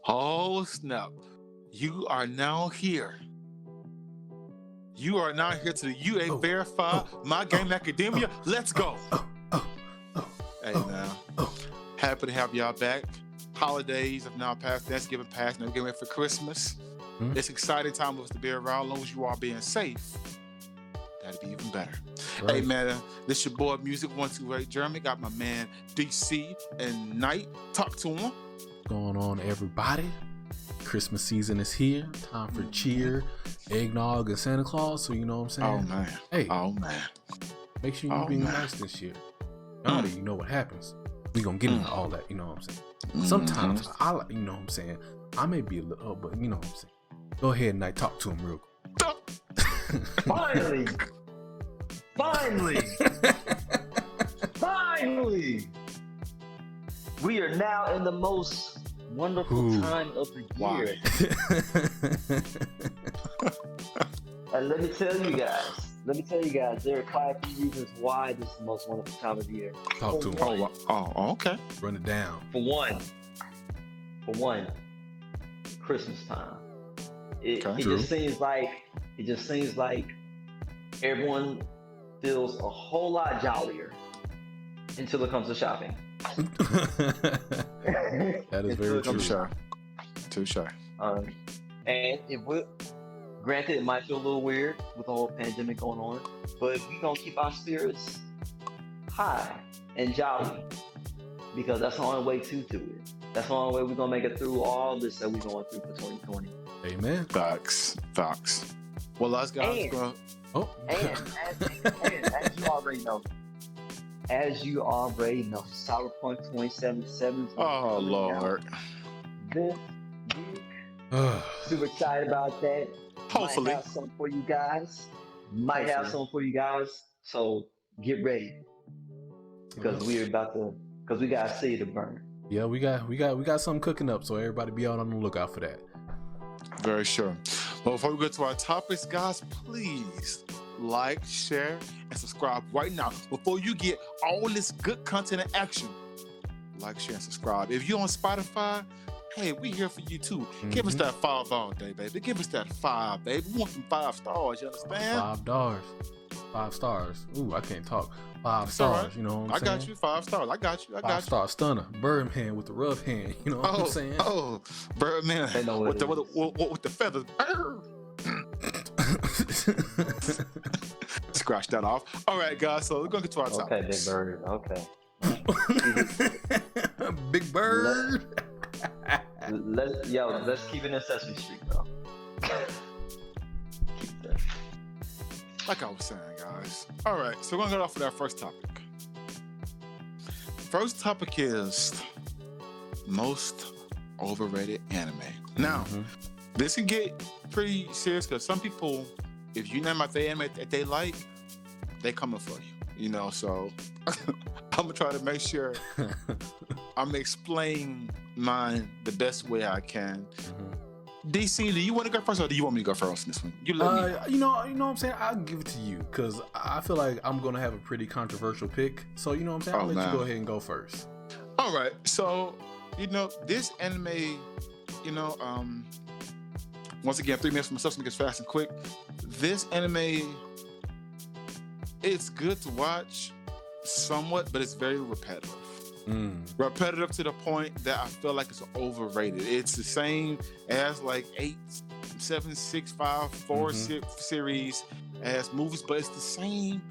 Oh, snap. You are now here. You are now here to the UA Verify My Game Academia. Let's go. Hey, man. Happy to have y'all back. Holidays have now passed. Thanksgiving passed. Now we're getting ready for Christmas. It's an exciting time for us to be around. As long as you are being safe, that'd be even better. Right. Hey, man, this your boy Music 128 Jeremy. Got my man DC and Knight. Talk to him. What's going on, everybody? Christmas season is here. Time for cheer, eggnog, and Santa Claus. So you know what I'm saying? Oh, man. Hey. Oh, man. Make sure you're being nice this year. You know what happens. We gonna get into all that. You know what I'm saying? Sometimes I like, you know what I'm saying? I may be a little, but you know what I'm saying? Go ahead, Knight. Talk to him real quick. Finally! Finally! We are now in the most wonderful time of the year. And let me tell you guys, there are quite a few reasons why this is the most wonderful time of the year. Talk to him. Oh, okay. Run it down. For one, Christmas time. It just seems like everyone feels a whole lot jollier until it comes to shopping. That is very true. Too shy. And granted, it might feel a little weird with the whole pandemic going on, but we're gonna keep our spirits high and jolly because that's the only way to do it. That's the only way we're gonna make it through all this that we're going through for 2020. Amen. Facts. Well, us guys go. And as you already know, Cyberpunk 2077. Oh Lord. This week, super excited about that. Hopefully. Might have something for you guys. So get ready because we got a city to burn. Yeah, we got something cooking up, so everybody be out on the lookout for that. Very sure. Well, before we go to our topics, guys, please like, share, and subscribe right now before you get all this good content and action. Like, share, and subscribe. If you're on Spotify, hey, we here for you too. Give us that 5 all day, baby. Give us that 5, baby. We want some 5 stars, you understand? $5. 5 stars. Ooh, I can't talk. 5 stars, right. You know what I'm saying? I got you. 5 stars. I got you. 5-star stunner. Birdman with the rough hand. You know what I'm saying? Oh, Birdman with the feathers. Scratch that off. All right, guys. So we're gonna get to our topics. Okay, Big Bird. Okay. Big Bird. Let's keep it in Sesame Street, bro. Like I was saying, guys. All right, so we're gonna go off with our first topic. First topic is most overrated anime. Now, this can get pretty serious because some people, if you name out the anime that they like, they coming for you. You know, so I'm gonna try to make sure I'm explaining mine the best way I can. DC, do you want to go first or do you want me to go first in this one? You let me. You know what I'm saying? I'll give it to you because I feel like I'm going to have a pretty controversial pick. So, you know what I'm saying? I'll let you go ahead and go first. All right. So, this anime, once again, 3 minutes for myself, so it gets fast and quick. This anime, it's good to watch somewhat, but it's very repetitive. Repetitive to the point that I feel like it's overrated. It's the same as like 8, 7, 6, 5, 4, 6 series as movies, but it's the same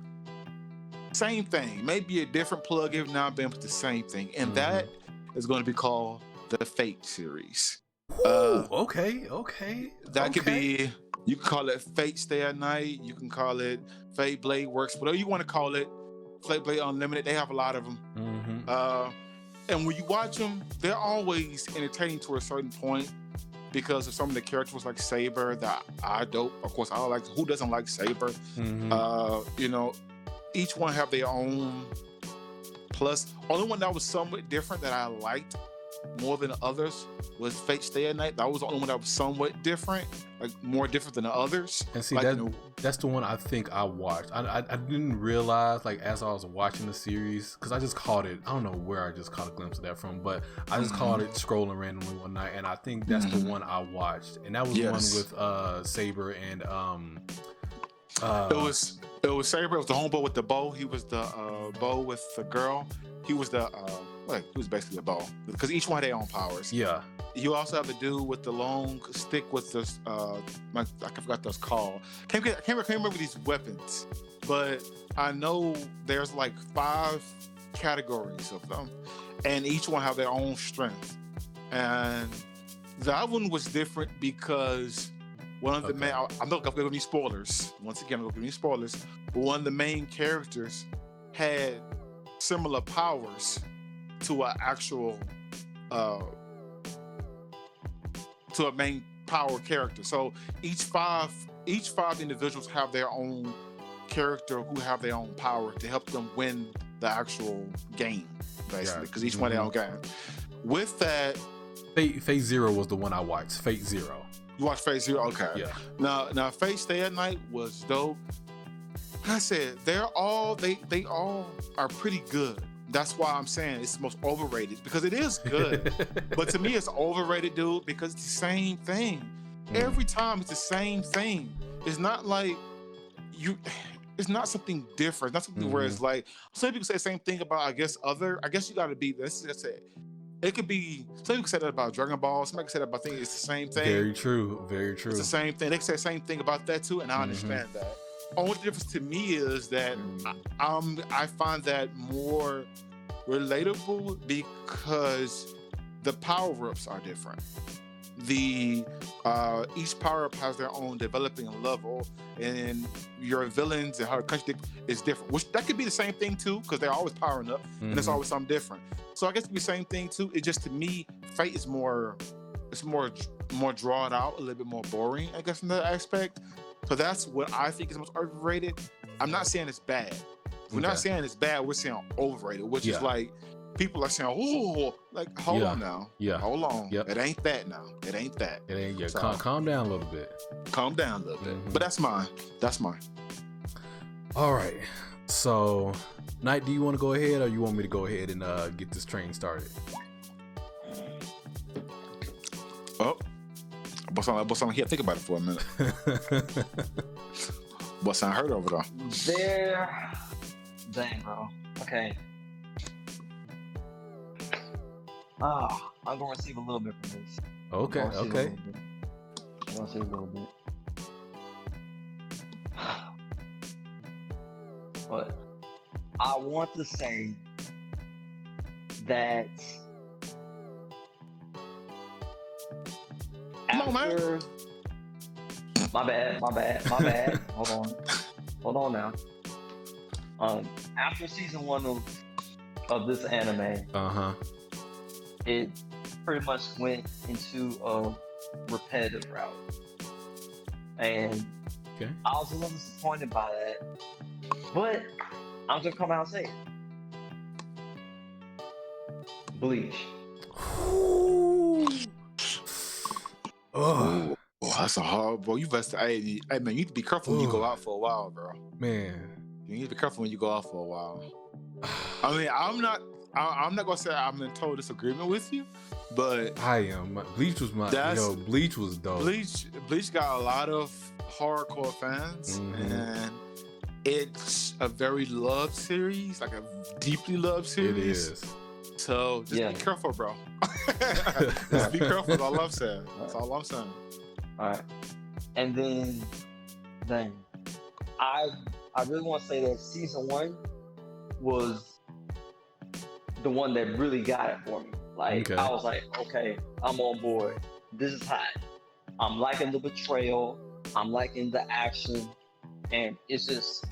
thing. Maybe a different plug every now and then, but the same thing. And that is going to be called the Fate series. Okay. That could be, you can call it Fate Stay at Night. You can call it Fate Blade Works, whatever you want to call it. Fate Blade Unlimited, they have a lot of them. And when you watch them, they're always entertaining to a certain point because of some of the characters like Saber that I dope. Of course, I like. Who doesn't like Saber? Each one have their own plus. Only one that was somewhat different that I liked more than others was Fate Stay at Night. That was the only one that was somewhat different, like more different than the others. And see, like, that's the one I think I watched. I didn't realize, like, as I was watching the series, because I just caught it. I don't know where I just caught a glimpse of that from, but I just caught it scrolling randomly one night, and I think that's the one I watched. And that was the one with Saber and it was Saber. It was the homeboy with the bow. He was the bow with the girl. He was the he was basically a bow because each one had their own powers. Yeah. You also have the dude with the long stick with this I forgot what those called. Can't remember these weapons, but I know there's like 5 categories of them, and each one have their own strength. And that one was different because one of the main, I'm not gonna give any spoilers. Once again, I'm not gonna give any spoilers. But one of the main characters had similar powers to an actual to a main power character. So each five individuals have their own character who have their own power to help them win the actual game, basically, because each one their own game. With that, Fate Zero was the one I watched. Fate Zero. You watched Fate Zero? Okay. Yeah. Now Fate Stay at Night was dope. Like I said, they all are pretty good. That's why I'm saying it's the most overrated, because it is good. But to me, it's overrated, dude, because it's the same thing. Every time it's the same thing. It's not like it's not something different. It's not something where it's like, some people say the same thing about, I guess you gotta be, that's it. It could be, some people say that about Dragon Ball, somebody can say that about things, it's the same thing. Very true. Very true. It's the same thing. They can say the same thing about that too, and I understand that. Only difference to me is that I find that more relatable because the power-ups are different. The each power-up has their own developing level, and your villains and how the country is different. Which that could be the same thing too, because they're always powering up, and it's always something different. So I guess it could be the same thing too. It just, to me, Fate is more drawn out, a little bit more boring, I guess, in that aspect. So that's what I think is most overrated. I'm not saying it's bad. We're not saying it's bad. We're saying overrated, which is like, people are saying, "Oh, like hold on now, hold on, it ain't that now, it ain't that." It ain't. Yeah, so, calm down a little bit. Calm down a little bit. But that's mine. That's mine. All right. So, Knight, do you want to go ahead, or you want me to go ahead and get this train started? Oh. But I'm here. Think about it for a minute. But I heard over there. Dang, bro. Okay. I'm gonna receive a little bit from this. Okay. I'm gonna receive a little bit. But I want to say that after, my bad. Hold on now. After season 1 of this anime, it pretty much went into a repetitive route, and I was a little disappointed by that. But I'm just come out and say it. Bleach. Oh, that's a hard, bro. You best, hey man, you need to be careful when you go out for a while, bro. Man, you need to be careful when you go out for a while. I mean, I'm not gonna say I'm in total disagreement with you, but I am. Bleach was Bleach was dope. Bleach got a lot of hardcore fans, and it's a very loved series, like a deeply loved series. It is. So just be careful, bro. Just be careful. That's all I'm saying. That's all I'm saying. All right. And then I really want to say that season 1 was the one that really got it for me. Like, I was like, okay, I'm on board. This is hot. I'm liking the betrayal. I'm liking the action, and it's just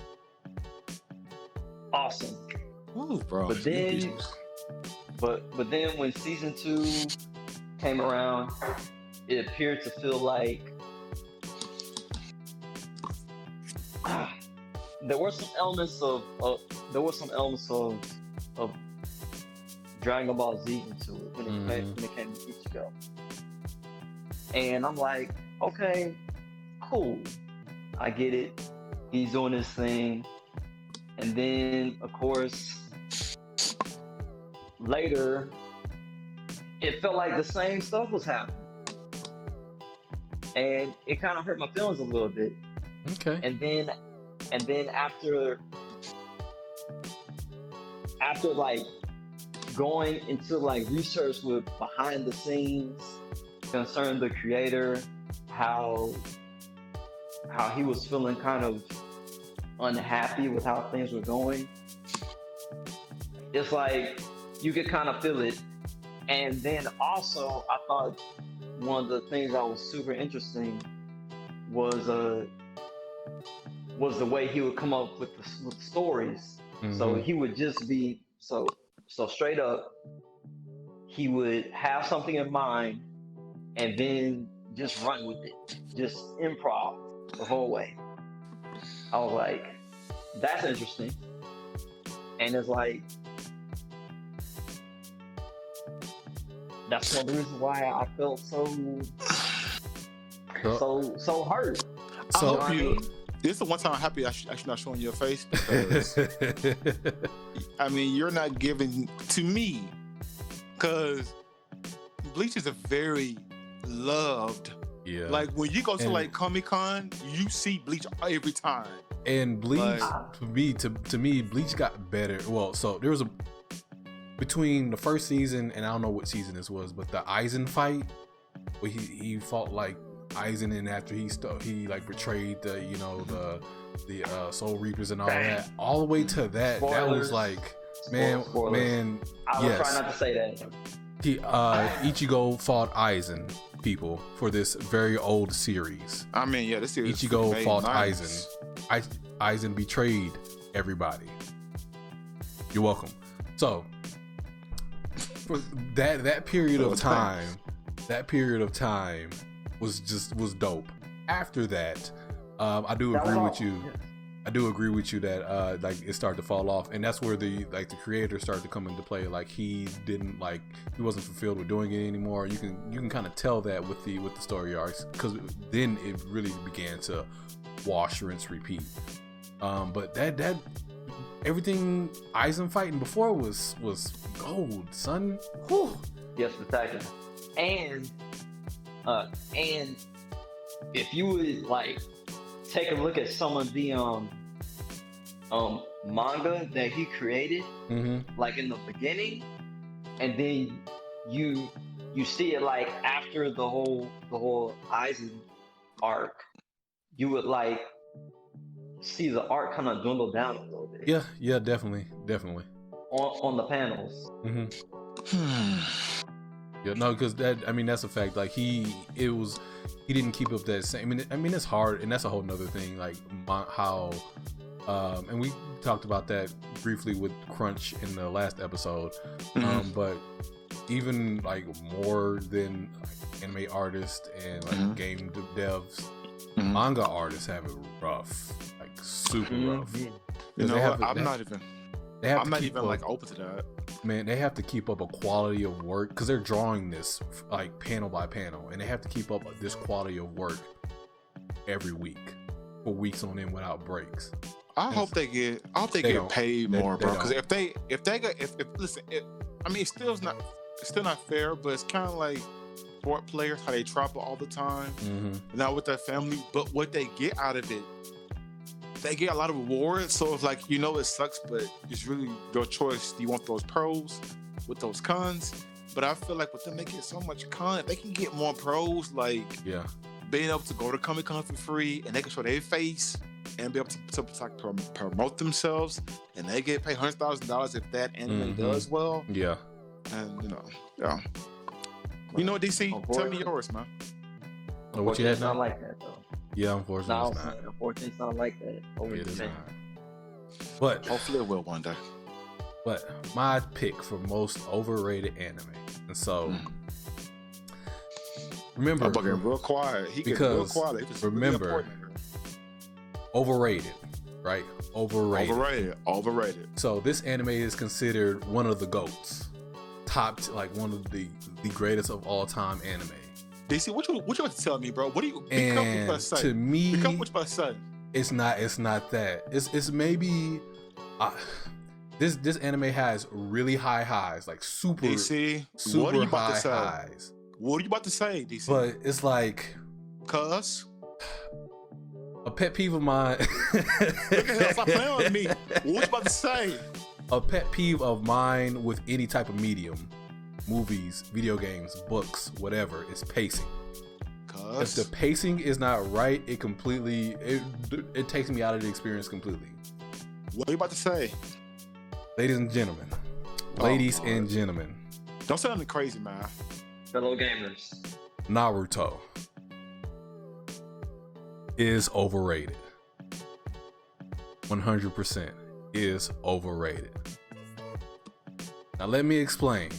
awesome. Ooh, bro. But then, but then when season 2 came around, it appeared to feel like there were some elements of Dragon Ball Z into it when it came to Ichigo. And I'm like, okay, cool. I get it. He's doing his thing. And then, of course, later, it felt like the same stuff was happening. And it kind of hurt my feelings a little bit. Okay. And then after like going into like research with behind the scenes concerning the creator, how he was feeling kind of unhappy with how things were going. It's like you could kind of feel it. And then also I thought one of the things that was super interesting was the way he would come up with stories. Mm-hmm. So he would just be so straight up. He would have something in mind and then just run with it, just improv the whole way. I was like, that's interesting. And it's like, that's one of the reasons why I felt so hurt. So I mean? This is the one time I'm happy I should not showing your face, because I mean, you're not giving to me, because Bleach is a very loved. Yeah. Like when you go to like Comic-Con, you see Bleach every time. And Bleach, to me, Bleach got better. Well, so there was between the first season and I don't know what season this was, but the Aizen fight where he fought like Aizen, and after he like betrayed the Soul Reapers and all that, all the way to that. Spoilers. That was like, man. I was trying not to say that. Ichigo fought Aizen, people, for this very old series. I mean, yeah, this series. Ichigo fought Aizen. Aizen betrayed everybody. You're welcome. So for that period of time, was dope. After that, I do agree with you. I do agree with you that like it started to fall off, and that's where the creator started to come into play. Like he wasn't fulfilled with doing it anymore. You can kind of tell that with the story arcs, because then it really began to wash, rinse, repeat. But that everything Aizen fighting before was gold, son. Whew. Yes, spectacular. And if you would like take a look at some of the manga that he created, like in the beginning, and then you see it like after the whole Aizen arc, you would like see the art kind of dwindle down a little bit. Yeah, definitely. On the panels. Yeah, no, because that's a fact. Like he didn't keep up that same. I mean, it's hard, and that's a whole nother thing. Like how, and we talked about that briefly with Crunch in the last episode. But even like more than like anime artists and like game devs, manga artists have it rough, like super rough. You know what? I'm not even like open to that. Man, they have to keep up a quality of work, because they're drawing this like panel by panel, and they have to keep up this quality of work every week for weeks on end without breaks. I hope they get paid more, bro. Because if listen, I mean, it's still not fair, but it's kind of like sport players, how they travel all the time, not with their family, but what they get out of it. They get a lot of rewards, so it's like, it sucks, but it's really your choice. Do you want those pros with those cons? But I feel like with them, they get so much con. They can get more pros, like being able to go to Comic-Con for free, and they can show their face and be able to promote themselves, and they get paid $100,000 if that anime does well. Yeah. And you know what, DC? Tell me yours, man. What you had now? Not like that though. Yeah, unfortunately, it's not. Unfortunately, it's not like that. It is not. But hopefully, it will one day. But my pick for most overrated anime, and so remember, I'm getting real quiet. He gets real quiet. Remember, overrated, right? Overrated. Overrated. So this anime is considered one of the GOATs. like one of the greatest of all time anime. DC, what you about to tell me, bro? What do you And to me, become what you about to say? It's not that. It's maybe this anime has really high highs, like super DC, super what are you about high to say? highs. What are you about to say, DC? But it's like Cuz a pet peeve of mine. look at him, stop playing with me. What you about to say? A pet peeve of mine with any type of medium, movies, video games, books, whatever, is pacing. If the pacing is not right, it takes me out of the experience completely. What are you about to say? Ladies and gentlemen. Don't say nothing crazy, man. Fellow gamers. Naruto is overrated. 100% is overrated. Now let me explain.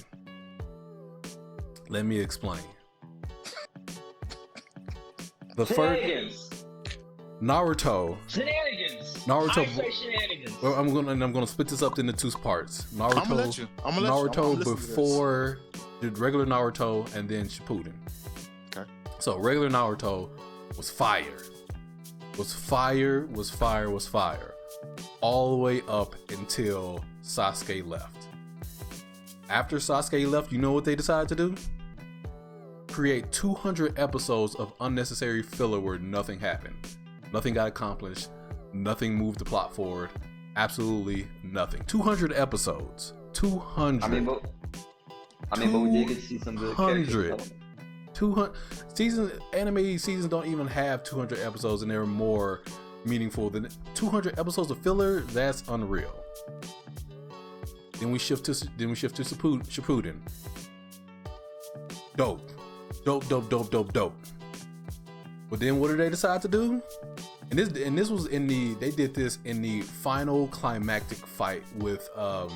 The first Naruto. Shenanigans. Naruto. I say shenanigans. Well, I'm gonna split this up into two parts. Naruto. I'm gonna let you. Naruto before the regular Naruto and then Shippuden. Okay. So regular Naruto was fire. All the way up until Sasuke left. After Sasuke left, you know what they decided to do? Create 200 episodes of unnecessary filler where nothing happened. Nothing got accomplished. Nothing moved the plot forward. Absolutely nothing. 200 episodes. 200. I mean, but we did get to see some good characters. 200 anime seasons don't even have 200 episodes, and they're more meaningful than 200 episodes of filler. That's unreal. Then we shift to Shippuden. Dope. But then what did they decide to do? And this was they did this in the final climactic fight with the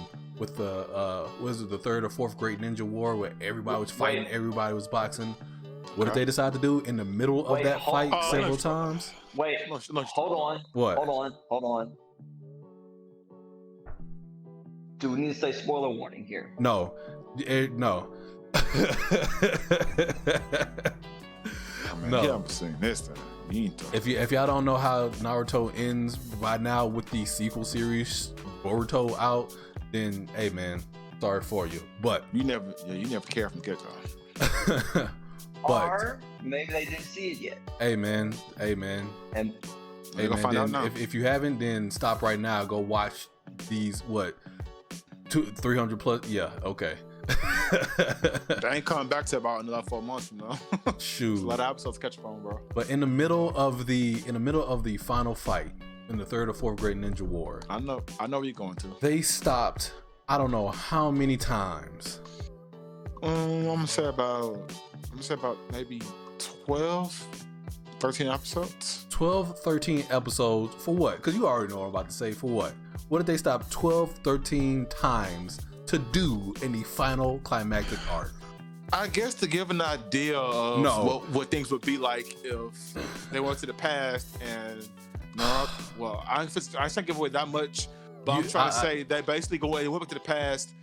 third or fourth Great Ninja War, where everybody was fighting, everybody was boxing. What did they decide to do in the middle of that fight several times? Wait, hold on. What? Hold on. Do we need to say spoiler warning here? No. No. No. Yeah, I'm saying this time. If y'all don't know how Naruto ends by now with the sequel series Boruto out, then hey man, sorry for you. But you never care from get go. Or maybe they didn't see it yet. Hey man. And hey man, find out now. If you haven't, then stop right now. Go watch these 300 plus. Yeah, okay. They ain't coming back to about another 4 months from now. Shoot, a lot of episodes to catch up on, bro. But in the middle of the final fight in the third or fourth Great Ninja War, I know where you're going to. They stopped. I don't know how many times. I'm gonna say about maybe 12, 13 episodes. 12, 13 episodes for what? Because you already know what I'm about to say. For what? What did they stop 12, 13 times to do in the final climactic arc? I guess to give an idea of what things would be like if they went to the past and well, I can't give away that much, but I'm trying to say they basically went back to the past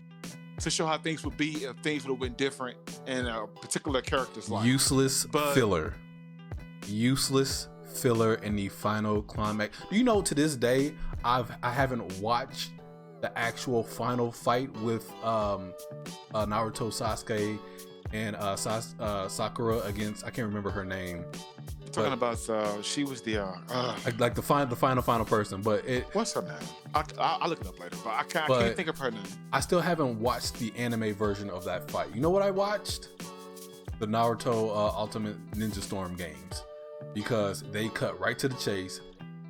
to show how things would be if things would have been different in a particular character's life. Useless filler in the final climax. Do you know to this day I haven't watched the actual final fight with Naruto, Sasuke, and Sakura against, I can't remember her name. You're talking about she was the like the final person, but what's her name? I'll look it up later, but I can't think of her name. I still haven't watched the anime version of that fight. You know what I watched? The Naruto Ultimate Ninja Storm games, because they cut right to the chase.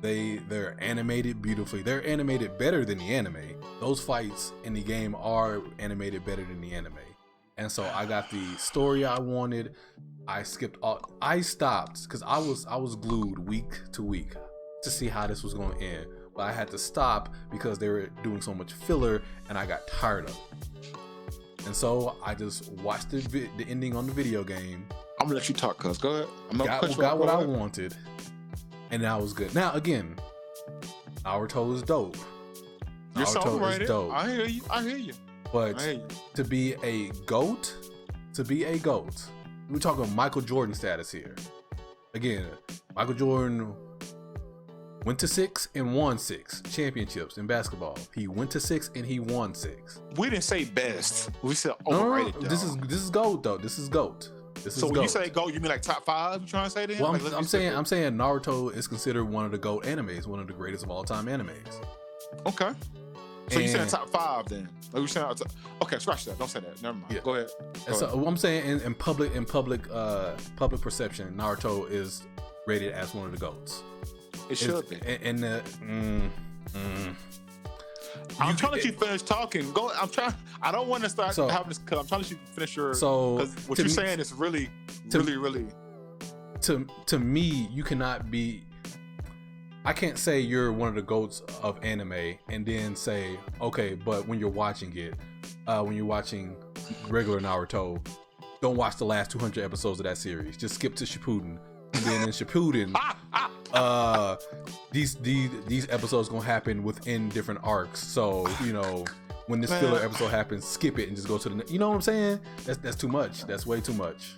They're animated beautifully. They're animated better than the anime. Those fights in the game are animated better than the anime. And so I got the story I wanted. I stopped because I was glued week to week to see how this was going to end. But I had to stop because they were doing so much filler and I got tired of it. And so I just watched the ending on the video game. I'm gonna let you talk, cuz. Go ahead. Got what I wanted. And that was good. Now again, Naruto is dope. Naruto is dope. I hear you. But to be a GOAT, we're talking Michael Jordan status here. Again, Michael Jordan went to 6 and won 6 championships in basketball. He went to 6 and he won 6. We didn't say best. We said overrated. No, this is GOAT though. This is GOAT. So when you say GOAT, you mean like top 5? You trying to say that? Well, like, I'm saying Naruto is considered one of the GOAT animes, one of the greatest of all time animes. Okay. So you saying top 5 then? Like you saying okay, scratch that. Don't say that. Never mind. Yeah. Go ahead. So what I'm saying in public perception, Naruto is rated as one of the GOATs. It should be. I'm trying to let you finish talking. Go. I don't want to start having this. Cause I'm trying to let you finish your. Because what you're saying is really. To me, you cannot be. I can't say you're one of the GOATs of anime and then say, okay, but when you're watching it, when you're watching regular Naruto, don't watch the last 200 episodes of that series. Just skip to Shippuden. And then in Shippuden, these episodes gonna happen within different arcs. So, you know, when this filler episode happens, skip it and just go to the. You know what I'm saying? That's too much. That's way too much.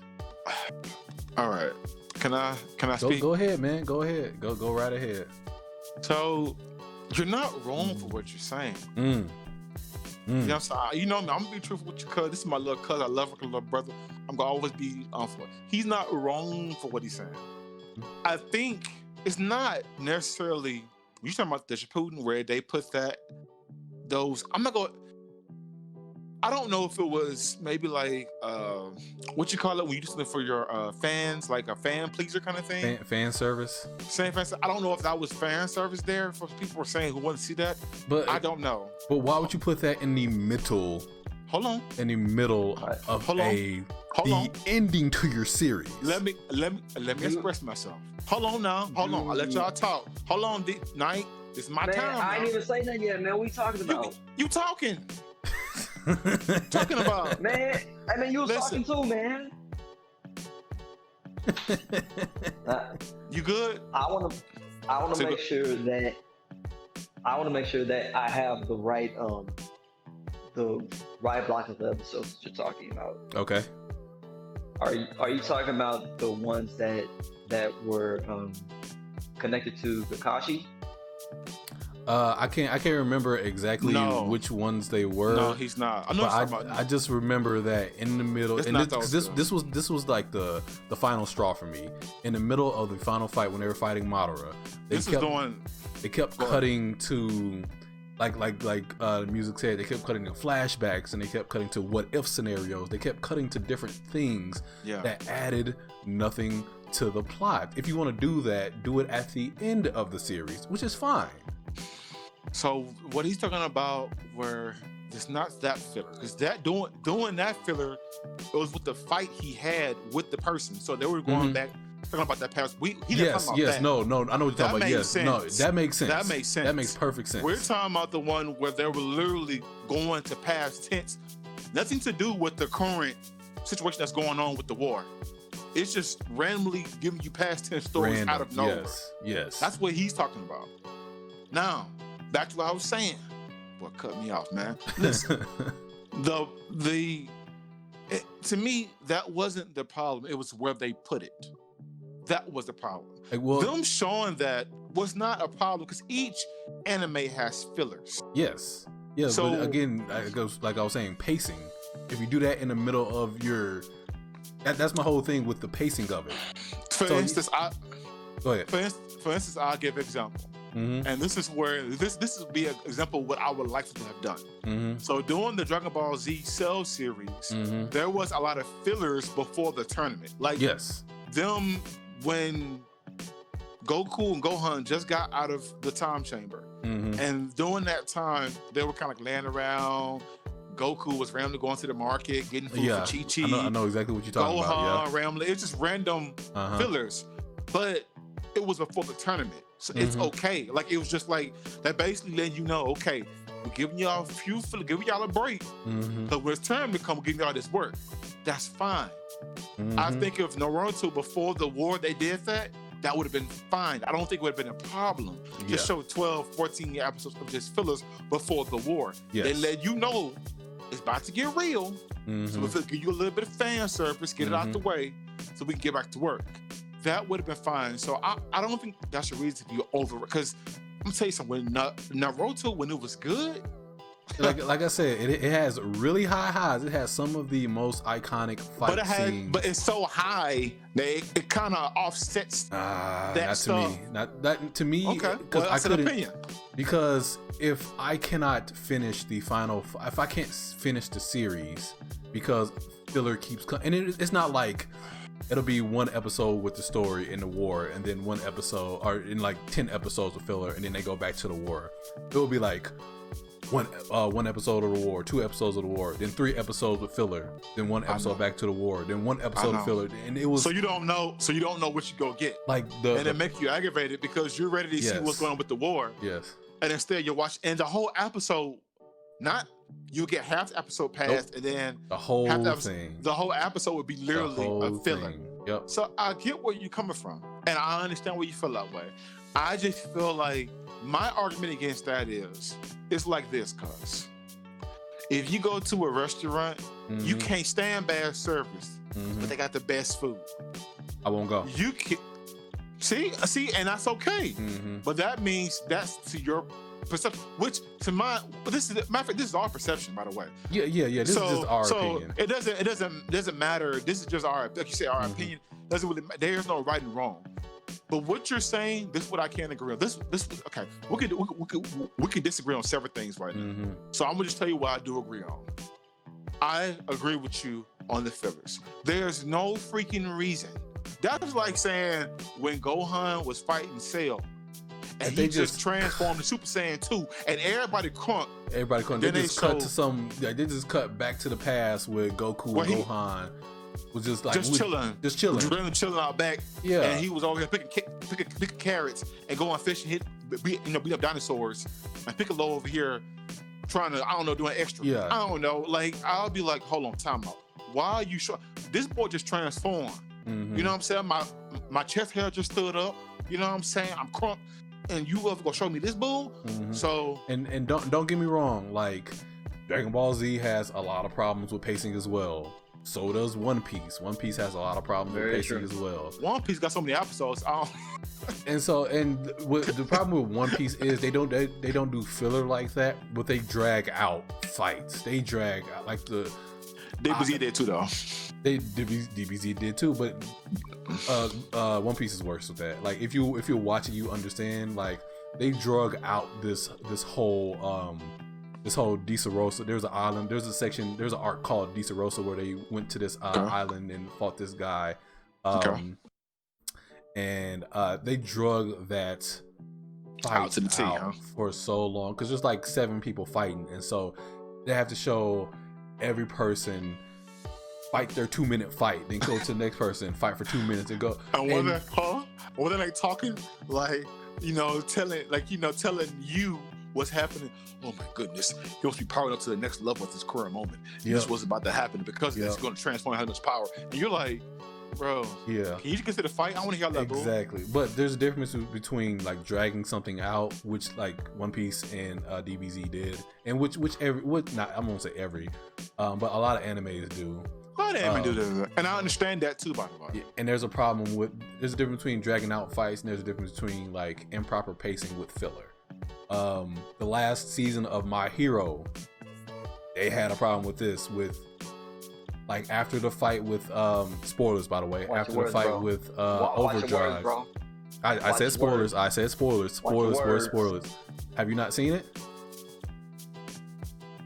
All right. Can I speak? Go ahead, man. Go ahead. Go right ahead. So, you're not wrong for what you're saying. You know what I'm saying? You know me. I'm gonna be truthful with you, cuz this is my little cousin. I love her, little brother. I'm gonna always be on for it. He's not wrong for what he's saying. I think it's not necessarily. You talking about the Shippuden where they put those. I don't know if it was maybe like what you call it when you just look for your fans, like a fan pleaser kind of thing. Fan service. I don't know if that was fan service there for people were saying who want to see that. But I don't know. But why would you put that in the middle? Hold on. In the middle of the ending to your series. Let me express myself. Hold on now. Hold on. I'll let y'all talk. Hold on, Night. It's my time. I ain't even say nothing yet, man. What you talking about? You talking? Talking about, man. I mean, you was talking too, man. You good? I want to make sure that I have the right block of the episodes that you're talking about. Okay. Are you talking about the ones that were connected to Kakashi? I can't remember exactly which ones they were. No, he's not. I just remember that in the middle, and this was like the final straw for me. In the middle of the final fight when they were fighting Madara, they kept cutting to like the music said, they kept cutting to flashbacks and they kept cutting to what if scenarios. They kept cutting to different things that added nothing to the plot. If you want to do that, do it at the end of the series, which is fine. So what he's talking about, where it's not that filler, because that doing that filler, it was with the fight he had with the person. So they were going back talking about that past. No, I know what you're talking about. Yes, no, that makes sense. That makes sense. That makes perfect sense. We're talking about the one where they were literally going to past tense, nothing to do with the current situation that's going on with the war. It's just randomly giving you past tense stories out of nowhere. Yes. That's what he's talking about. Now, back to what I was saying. Boy, cut me off, man. Listen, to me, that wasn't the problem. It was where they put it. That was the problem. Them showing that was not a problem because each anime has fillers. Yes. Yeah. So, but again, it goes like I was saying, pacing. If you do that in the middle of your, that's my whole thing with the pacing of it. For instance, go ahead. For instance, I'll give an example. And this is where this would be an example of what I would like to have done. So during the Dragon Ball Z Cell series, there was a lot of fillers before the tournament. Like them when Goku and Gohan just got out of the time chamber. And during that time, they were kind of like laying around. Goku was randomly going to the market, getting food for Chi-Chi. I know exactly what you're talking about. Gohan randomly. It's just random fillers. But it was before the tournament. So it's okay. Like, it was just like, that basically letting you know, okay, we're giving y'all a few fillers, giving y'all a break. But when it's time to come, giving y'all this work. That's fine. I think if Naruto, before the war, they did that, that would have been fine. I don't think it would have been a problem to show 12, 14 episodes of just fillers before the war. They let you know it's about to get real. So we'll give you a little bit of fan service, get it out the way, so we can get back to work. That would have been fine. So I don't think that's a reason to be over. Because I'm gonna tell you something. When Naruto, when it was good, like I said, it has really high highs. It has some of the most iconic fight scenes. But it's so high that it kind of offsets that not stuff. To me. Not that to me. Okay, well, that's an opinion. Because if I cannot finish if I can't finish the series because filler keeps coming, and it's not like it'll be one episode with the story in the war, and then one episode, or in like 10 episodes of filler, and then they go back to the war. It will be like one episode of the war, 2 episodes of the war, then 3 episodes with filler, then 1 episode back to the war, then 1 episode of filler, and it was so you don't know what you go get, like and it makes you aggravated because you're ready to see what's going on with the war. Yes. And instead you watch, and the whole episode, you get half the episode passed, and then the whole thing. The whole episode would be literally a filler. Yep. So I get where you're coming from, and I understand where you feel that way. I just feel like my argument against that is, it's like this, cuz if you go to a restaurant, you can't stand bad service, but they got the best food. I won't go. You can see, and that's okay. But that means that's to your perception, which to this is our perception, by the way. Yeah. This is just our opinion. It doesn't matter. This is just our, like you say, our opinion. Doesn't really matter. There's no right and wrong. But what you're saying, this is what I can't agree on. This okay. We could disagree on several things right now. So I'm gonna just tell you what I do agree on. I agree with you on the fillers. There's no freaking reason. That was like saying when Gohan was fighting Cell, and he just transformed to Super Saiyan 2, and everybody crunk. They just cut to some. They just cut back to the past where Goku and Gohan was just like chilling out back. Yeah, and he was over here picking carrots and going fishing, beat up dinosaurs, and Piccolo over here trying to doing extra. Yeah, I don't know. Like I'll be like, hold on, time out. Why are you sure this boy just transformed? You know what I'm saying? My chest hair just stood up. You know what I'm saying? I'm crunk, and you ever gonna show me this bull? So and don't get me wrong. Like Dragon Ball Z has a lot of problems with pacing as well. So does One Piece. One Piece has a lot of problems with pacing as well. One Piece got so many episodes. And the problem with One Piece is they don't do filler like that, but they drag out fights. They drag out like the DBZ did too, though. DBZ did too, but One Piece is worse with that. Like if you watch it, you understand. Like they drug out this whole Disarosa. There's an island. There's an arc called Disarosa where they went to this island and fought this guy. And they drug that fight out for so long because there's like 7 people fighting, and so they have to show every person fight their 2-minute fight, then go to the next person, fight for 2 minutes, and go. And were they like talking like telling you what's happening? Oh my goodness, he must be powering up to the next level at this current moment. This was about to happen because it's going to transform how much power. And you're like, bro, can you consider the fight? I want to hear that. Exactly, but there's a difference between like dragging something out, which like One Piece and DBZ did, and I won't say every, but a lot of animes do. A lot of anime do that, and I understand that too, by the way. Yeah, and there's a difference between dragging out fights, and there's a difference between like improper pacing with filler. The last season of My Hero, they had a problem with this. With like after the fight with spoilers, by the way, Watch after the fight bro. With Watch Overdrive. Words, I said spoilers. I said spoilers. Spoilers. Have you not seen it?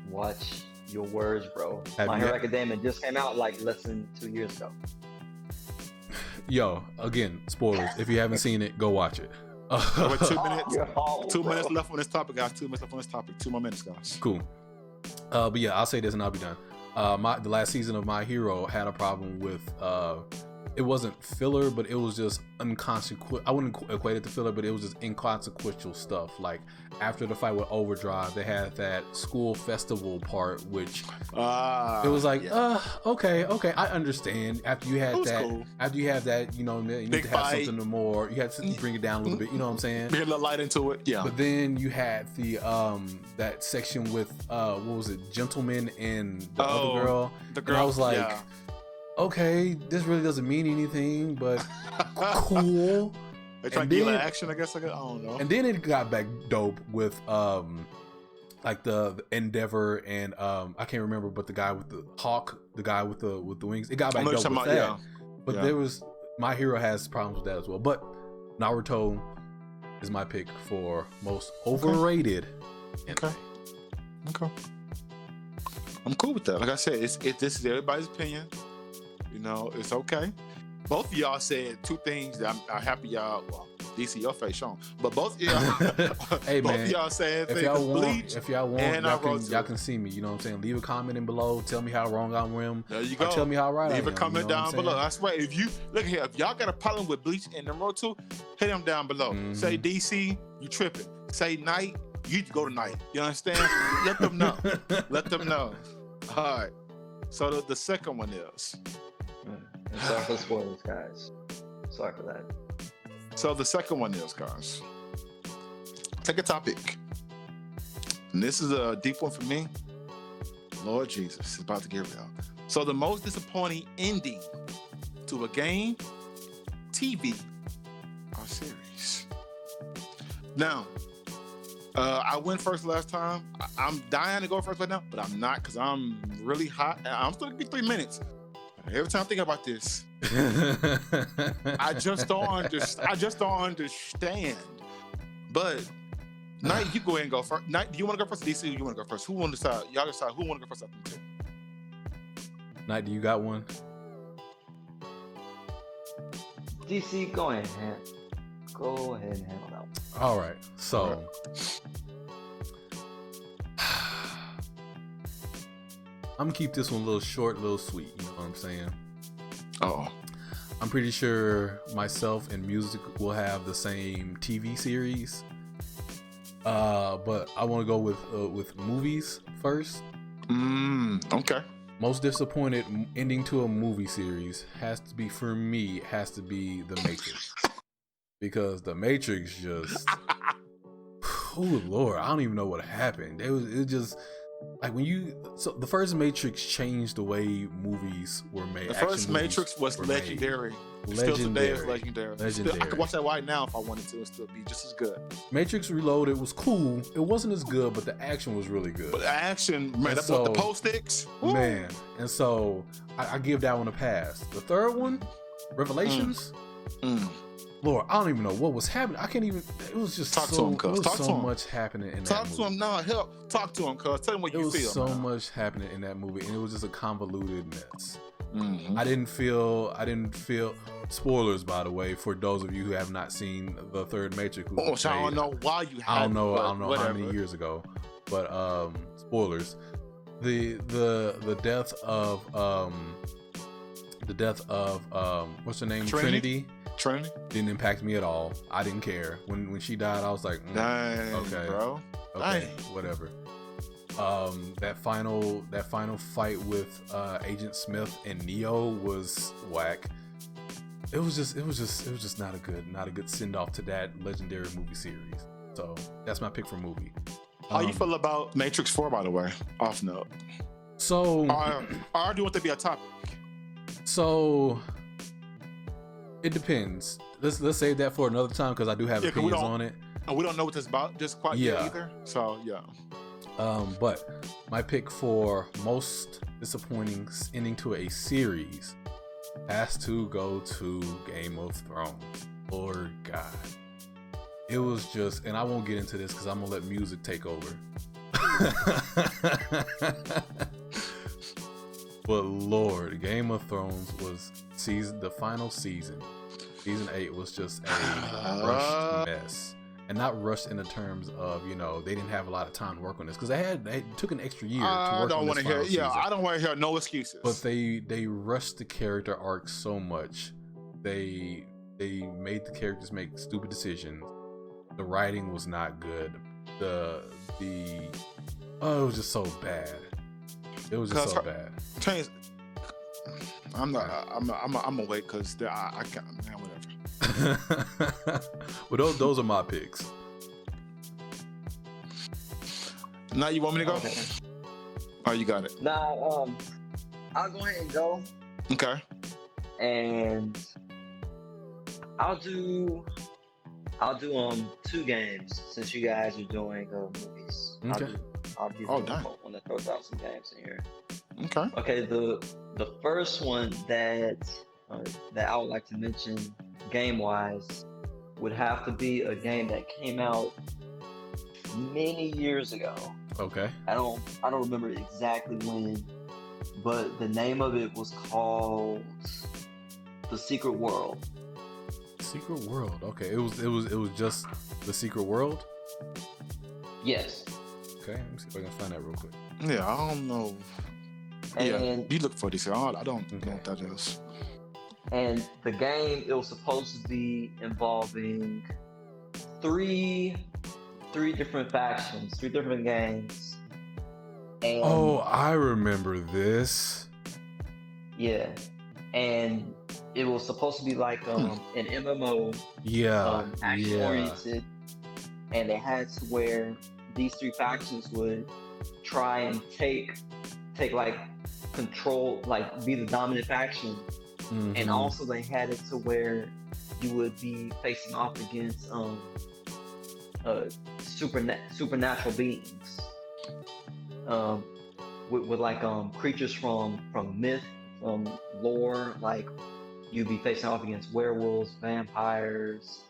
Watch your words, bro. My Hero Academia just came out like less than 2 years ago. Yo, again, spoilers. If you haven't seen it, go watch it. 2 minutes. 2 minutes left on this topic, guys. 2 minutes left on this topic. 2 more minutes, guys. Cool. But yeah, I'll say this and I'll be done. The last season of My Hero had a problem with it wasn't filler, but it was just inconsequential. I wouldn't equate it to filler, but it was just inconsequential stuff. Like after the fight with Overdrive, they had that school festival part, which it was like, okay, I understand. After you had that, cool. after you have that, you know, you need Big to have fight. something more. You had to bring it down a little bit. You know what I'm saying? Bring a little light into it. Yeah. But then you had the that section with what was it, Gentleman and the other girl. The girl. And I was like, yeah. okay, this really doesn't mean anything, but cool. They try to And give then- it action, I guess. I don't know. And then it got back dope with like the Endeavor and I can't remember, but the guy with the Hawk, the guy with the wings. It got back I know dope what with you're that. talking about, But yeah. there was My Hero has problems with that as well. But Naruto is my pick for most overrated. Okay. I'm cool with that. Like I said, this is everybody's opinion. You know, it's okay. Both of y'all said two things that I'm happy y'all. Well, DC, your face shown, but both of y'all, Hey, both man, of y'all saying If things. y'all want, Bleach, and y'all can see me. You know what I'm saying? Leave a comment in below. Tell me how wrong I am. there you Or go. tell me how right I am. Leave a comment you know what down I'm below. saying? That's right. If you look here, if y'all got a problem with Bleach and Naruto, hit them down below. Mhm. Say DC, you tripping. Say Night, you need to go to Night. You understand? Let them know. Let them know. All right. So the second one is. And sorry for the spoilers, guys. Sorry for that. So the second one is, guys. Take a topic. And this is a deep one for me. Lord Jesus, it's about to get real. So the most disappointing ending to a game, TV, or series. Now, I went first last time. I'm dying to go first right now, but I'm not because I'm really hot. And I'm still gonna get 3 minutes. Every time I think about this, I just don't understand. But Knight, you go ahead and go first. Knight, do you want to go first? Or DC, you want to go first? Who want to decide? Y'all decide who want to go first. After two. Knight, do you got one? DC, go ahead and handle that one. All right. So, I'm gonna keep this one a little short, a little sweet. You know what I'm saying? Oh, I'm pretty sure myself and music will have the same TV series. But I want to go with movies first. okay. Most disappointed ending to a movie series has to be, for me, has to be The Matrix. Because The Matrix just, oh Lord, I don't even know what happened. It just like so the first Matrix changed the way movies were made. The first Matrix was legendary. Still today is legendary. Still, I could watch that right now if I wanted to and still be just as good. Matrix Reloaded was cool. It wasn't as good, but the action was really good. But the action, man, that's so, what the post sticks. Woo. Man, and so I give that one a pass. The third one, Revelations. Lord, I don't even know what was happening. I can't even. It was just Talk to him, cuz. It was Talk to so him. much happening in Talk that to movie. him now. Help. Talk to him, cuz. Tell him what It you was feel. so man. much happening in that movie, and it was just a convoluted mess. Mhm. I didn't feel. Spoilers, by the way, for those of you who have not seen the third Matrix. Oh, so I don't know why you had I don't know how whatever. many years ago, but spoilers. The death of what's her name? Trinity? Trinity didn't impact me at all. I didn't care when she died. I was like, Dang, okay, bro. okay, Dang. whatever. That final fight with Agent Smith and Neo was whack. It was just not a good send off to that legendary movie series. So that's my pick for movie. How you feel about Matrix 4, by the way? Off note. So Or do you want to be a topic? So it depends. Let's save that for another time because I do have 'cause we opinions don't- on it. And we don't know what this about just quite yet Yeah. either. So yeah. But my pick for most disappointing ending to a series has to go to Game of Thrones. Lord God. It was just, and I won't get into this because I'm gonna let music take over. But Lord, Game of Thrones was the final season. Season 8 was just a rushed mess. And not rushed in the terms of, they didn't have a lot of time to work on this because they took an extra year to I work don't on want this to hear. final Yeah, season. I don't want to hear no excuses. But they rushed the character arc so much they made the characters make stupid decisions. The writing was not good. It was just so bad. It was just so bad. I'm gonna wait because I can't, man, whatever. Well, those are my picks. Now you want me to go? Okay. Oh, you got it. Now, I'll go ahead and go, Okay. and I'll do 2 games since you guys are doing movies. Okay. I'll be Oh, the dang. one that throws out some games in here. Okay. Okay, the first one that I would like to mention game wise would have to be a game that came out many years ago. Okay. I don't remember exactly when, but the name of it was called The Secret World. Secret World. Okay. It was just The Secret World. Yes. Okay. Let me see if I can find that real quick. Yeah, I don't know. Yeah, And you look for this. I don't know what that is. and the game, it was supposed to be involving three different factions, 3 different gangs. And Oh, I remember this. yeah, and it was supposed to be like an MMO, Yeah. action Yeah. oriented, and they had to where these 3 factions would try and take like control, like be the dominant faction, Mhm. and also they had it to where you would be facing off against supernatural beings, with like creatures from myth, from lore. Like you'd be facing off against werewolves, vampires,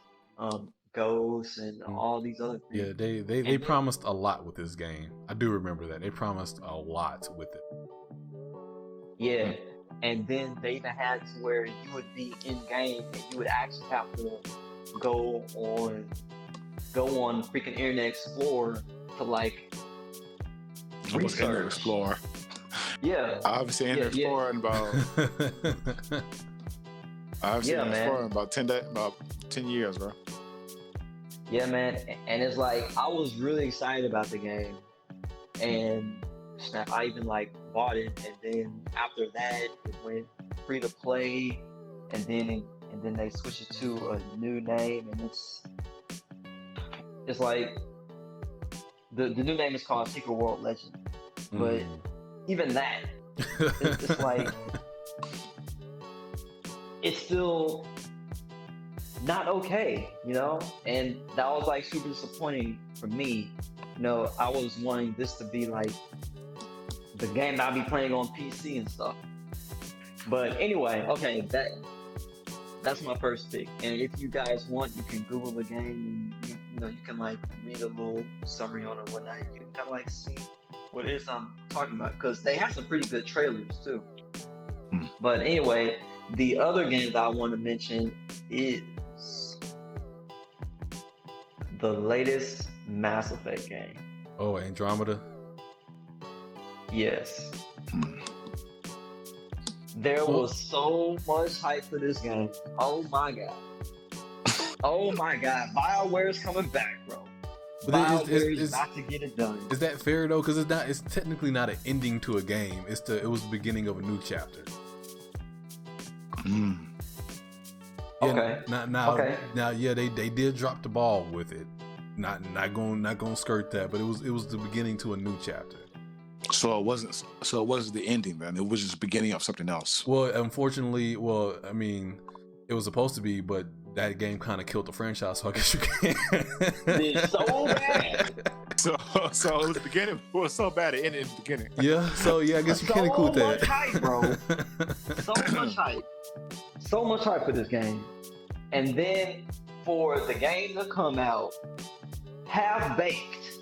ghosts, and all these other things. Yeah, they promised a lot with this game. I do remember that. They promised a lot with it. Yeah, and then they even had to where you would be in game and you would actually have to go on freaking Internet Explorer to like I was Internet research. Explorer. Yeah, I haven't seen Internet Yeah, Explorer in about. I haven't seen Yeah, Internet man. Explorer in about 10 years, bro. yeah, man. And it's like I was really excited about the game, and snap, I even like bought it, and then after that it went free to play, and then they switched it to a new name, and it's like the new name is called Secret World Legend, but even that, it's like it's still not okay, you know? And that was like super disappointing for me. You know, I was wanting this to be like the game that I'll be playing on PC and stuff. But anyway, okay, that's my first pick. And if you guys want, you can Google the game, and you can like read a little summary on it and whatnot. You can kind of like see what it is I'm talking about, because they have some pretty good trailers too. But anyway, the other game that I want to mention is the latest Mass Effect game. Oh, Andromeda. Yes. There was so much hype for this game. Oh my god. Oh my god. BioWare's coming back, bro. But BioWare's about to get it done. Is that fair though? Because it's technically not an ending to a game. It was the beginning of a new chapter. Mm. Yeah, Okay. Now, yeah, they did drop the ball with it. Not gonna skirt that, but it was the beginning to a new chapter. So it wasn't the ending, then. It was just the beginning of something else. Well, unfortunately, I mean, it was supposed to be, but that game kind of killed the franchise. So I guess you can't. It's so bad. So it was the beginning. It was so bad it ended in the beginning. Yeah. So yeah, I guess you can't include So much that. hype, bro. So much hype. So much hype for this game. And then for the game to come out half baked.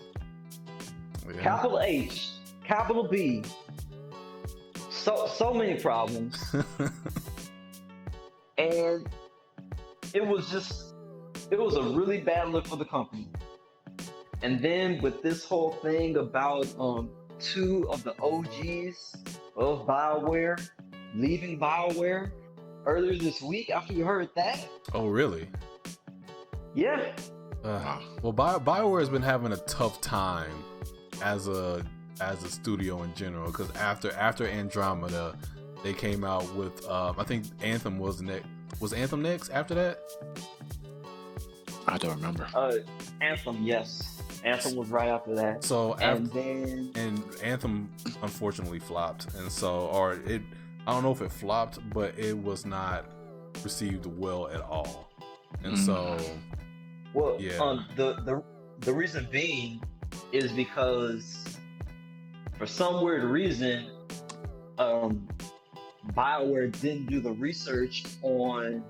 Yeah. Capital H, capital B. So many problems. And it was a really bad look for the company. And then with this whole thing about 2 of the OGs of BioWare leaving BioWare, earlier this week after we heard that. Oh, really? Yeah. Well, BioWare has been having a tough time as a studio in general, because after Andromeda, they came out with I think Anthem was next. Was Anthem next after that? I don't remember. Anthem, yes. Anthem was right after that. So and Anthem unfortunately flopped, and so I don't know if it flopped, but it was not received well at all, and so. Well, yeah. The reason being is because for some weird reason, BioWare didn't do the research on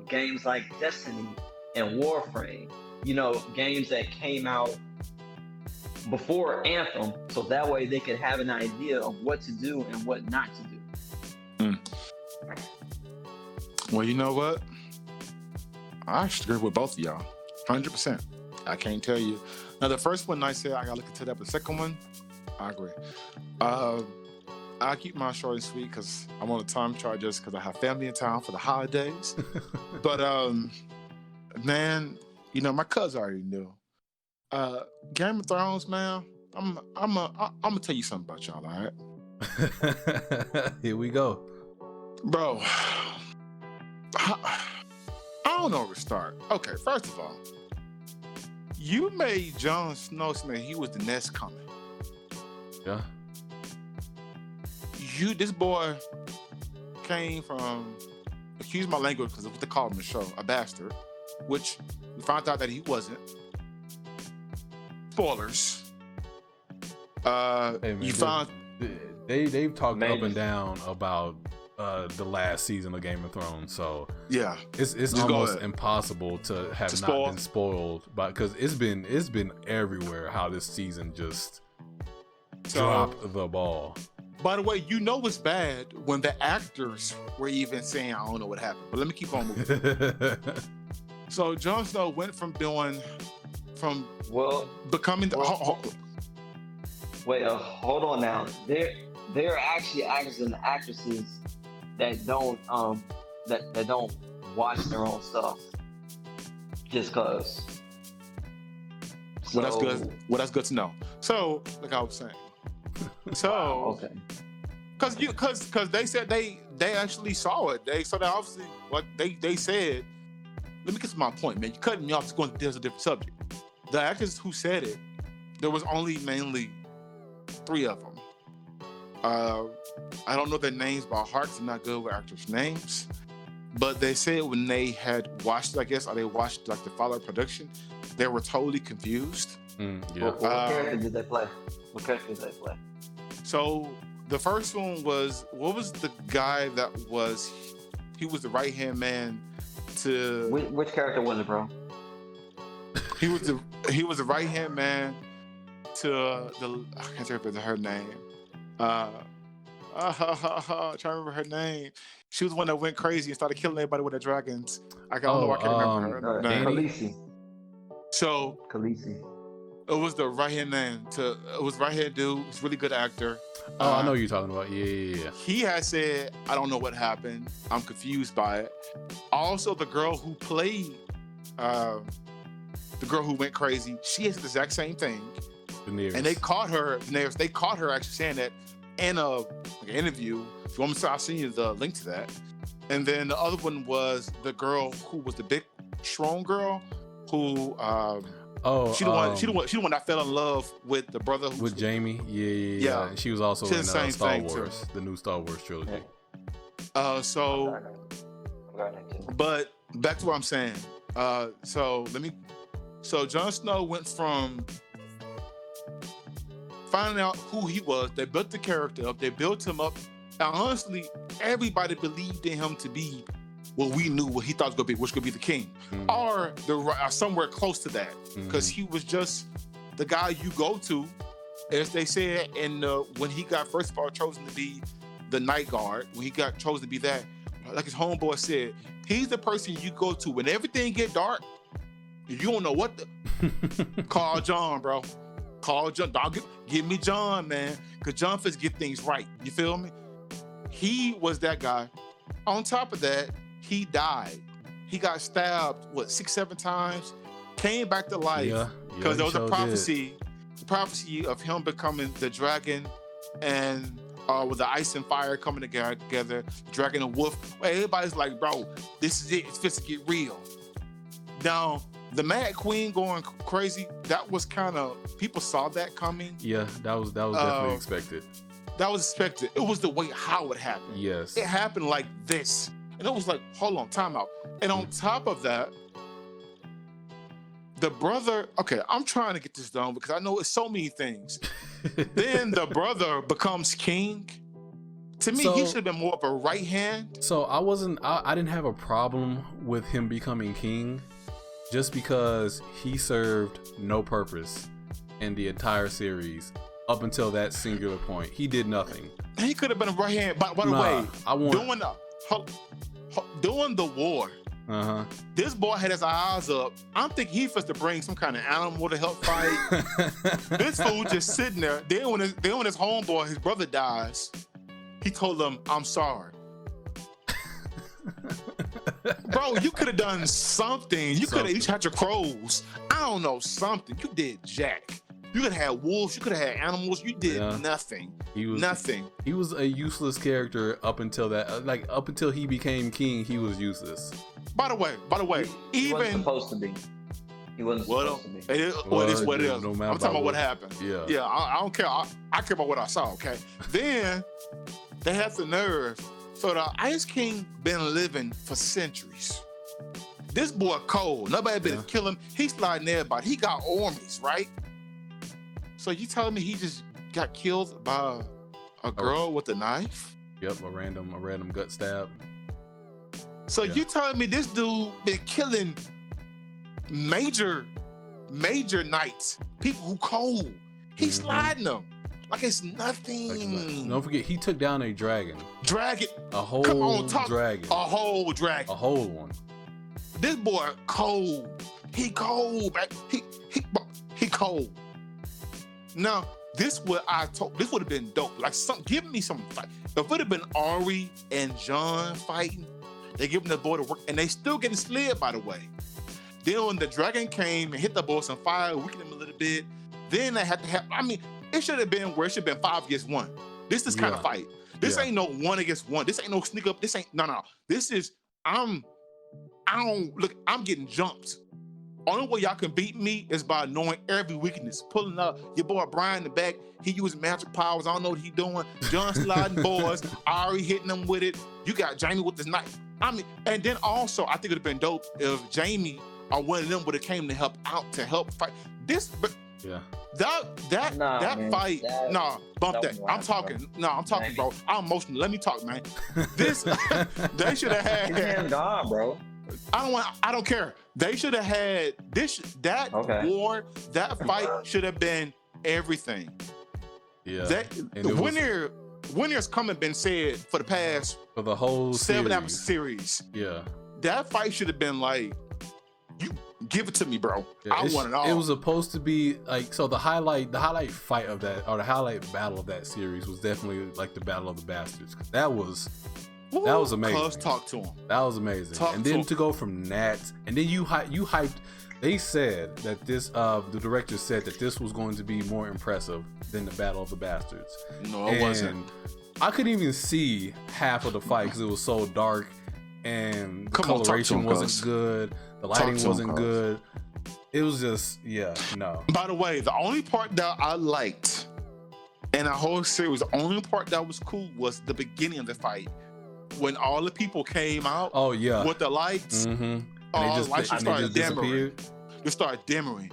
games like Destiny and Warframe. You know, games that came out before Anthem, so that way they could have an idea of what to do and what not to do. Well, you know what? I actually agree with both of y'all, 100%. I can't tell you. Now, the first one I said I gotta look into that, but the second one, I agree. I keep mine short and sweet because I'm on a time chart just because I have family in town for the holidays. But man, you know, my cousin already knew. Game of Thrones, man. I'm gonna tell you something about y'all, all right? Here we go, bro. I don't know where to start. Okay, first of all, you made Jon Snow say he was the next coming. Yeah. This boy came from, excuse my language because of what they call him in the show, a bastard, which we found out that he wasn't. Spoilers. Hey, man, you found they've talked up and down about the last season of Game of Thrones, so yeah, it's almost impossible to have not been spoiled, because it's been everywhere how this season just dropped the ball. By the way, you know it's bad when the actors were even saying, I don't know what happened. But let me keep on moving. So Jon Snow went from becoming the... Wait, hold on now. There are actually actors and actresses that don't that don't watch their own stuff just cause. Well, that's good. Well, that's good to know. So, like I was saying. So, okay. Because they said they actually saw it. They obviously what they said. Let me get to my point, man. You cutting me off. It's going. There's a different subject. The actors who said it, there was only mainly 3 of them. I don't know their names by heart. I'm not good with actors' names. But they said when they had watched, I guess, or they watched like the follow-up production, they were totally confused. Yeah. What character did they play? So the first one was, what was the guy that was? He was the right-hand man to. Which character was it, bro? He was the right-hand man to the. I can't remember her name. Trying to remember her name. She was the one that went crazy and started killing everybody with the dragons. I don't know. I can't remember her name. Khaleesi. So Khaleesi. It was the right-hand man to. It was right-hand dude. He's a really good actor. Oh, I know what you're talking about. Yeah. He had said, I don't know what happened. I'm confused by it. Also, the girl who played, the girl who went crazy, she has the exact same thing. Daenerys. And they caught her actually saying that in an interview. If you want me to, I'll send you the link to that. And then the other one was the girl who was the big, strong girl who, she the one that fell in love with the brother with Jamie. Yeah. And she was also in Star Wars, the new Star Wars trilogy. But back to what I'm saying. So Jon Snow went from finding out who he was. They built the character up. They built him up. And honestly, everybody believed in him to be what we knew, what he thought was going to be, which could be the king, or somewhere close to that, because he was just the guy you go to, as they said. And when he got first of all chosen to be the night guard, when he got chosen to be that, like his homeboy said, he's the person you go to when everything get dark. You don't know what the call John, bro. Call John. Dog, give me John, man, because John fits get things right. You feel me? He was that guy. On top of that, he died. He got stabbed, what, 6, 7 times? Came back to life because there was a prophecy, the prophecy of him becoming the dragon, and with the ice and fire coming together, dragon and wolf. Everybody's like, bro, this is it. It's supposed to get real. Now, the Mad Queen going crazy, that was kind of, people saw that coming. Yeah, that was definitely expected. That was expected. It was the way how it happened. Yes. It happened like this. And it was like, hold on, time out. And on top of that, the brother, okay, I'm trying to get this done because I know it's so many things. Then the brother becomes king. To me, he should have been more of a right hand. So I didn't have a problem with him becoming king just because he served no purpose in the entire series up until that singular point. He did nothing. He could have been a right hand. By the way, during the war, this boy had his eyes up. I'm thinking he supposed to bring some kind of animal to help fight. This fool just sitting there. Then when his homeboy, his brother dies, he told him, "I'm sorry." Bro, you could have done something. You could have each had your crows. I don't know, something. You did jack. You could have had wolves. You could have had animals. You did nothing. Nothing. He was a useless character up until that. Like up until he became king, he was useless. By the way, he wasn't supposed to be. He wasn't supposed to be. It is what it is. No, I'm talking about what happened. Yeah. I don't care. I care about what I saw. Okay. Then they had the nerve. So the Ice King been living for centuries. This boy cold. Nobody been kill him. He's sliding everybody. He got armies, right? So you telling me he just got killed by a girl with a knife? Yep, a random gut stab. So you telling me this dude been killing major knights, people who cold. He's sliding them like it's nothing. Don't forget, he took down a dragon. A whole dragon. A whole dragon. A whole one. This boy cold. He cold. He cold. Now, this would have been dope. Like, give me some fight. If it would have been Ari and John fighting, they giving the boy to work, and they still getting slid, by the way. Then when the dragon came and hit the boy some fire, weakened him a little bit, then they had to have, I mean, it should have been where it should have been 5 against 1. This is kind of fight. This ain't no 1 against 1. This ain't no sneak up. This ain't, no. This is, I'm getting jumped. Only way y'all can beat me is by knowing every weakness. Pulling up your boy Brian in the back, he using magic powers. I don't know what he doing. John sliding boys, Ari hitting them with it. You got Jamie with this knife. I mean, and then also I think it'd have been dope if Jamie or one of them would have came to help fight this. But that fight, bump that. I'm talking, bro. I'm emotional. Let me talk, man. This they should have had. His hand's gone, bro. I don't care. They should have had war. That fight should have been everything. Yeah. Winner's coming been said for the whole 7 episode series. Yeah. That fight should have been like, you give it to me, bro. I want it all. It was supposed to be like, so the highlight fight of that, or the highlight battle of that series was definitely like the Battle of the Bastards. That was amazing. Let's talk to him. That was amazing. And then to go from that, and then you hyped. They said that this, the director said that this was going to be more impressive than the Battle of the Bastards. No, it wasn't. I couldn't even see half of the fight because it was so dark, and the coloration wasn't good. The lighting wasn't good. It was just, no. By the way, the only part that I liked in the whole series, the only part that was cool was the beginning of the fight. When all the people came out with the lights, all the lights started dimmering. They started dimmering.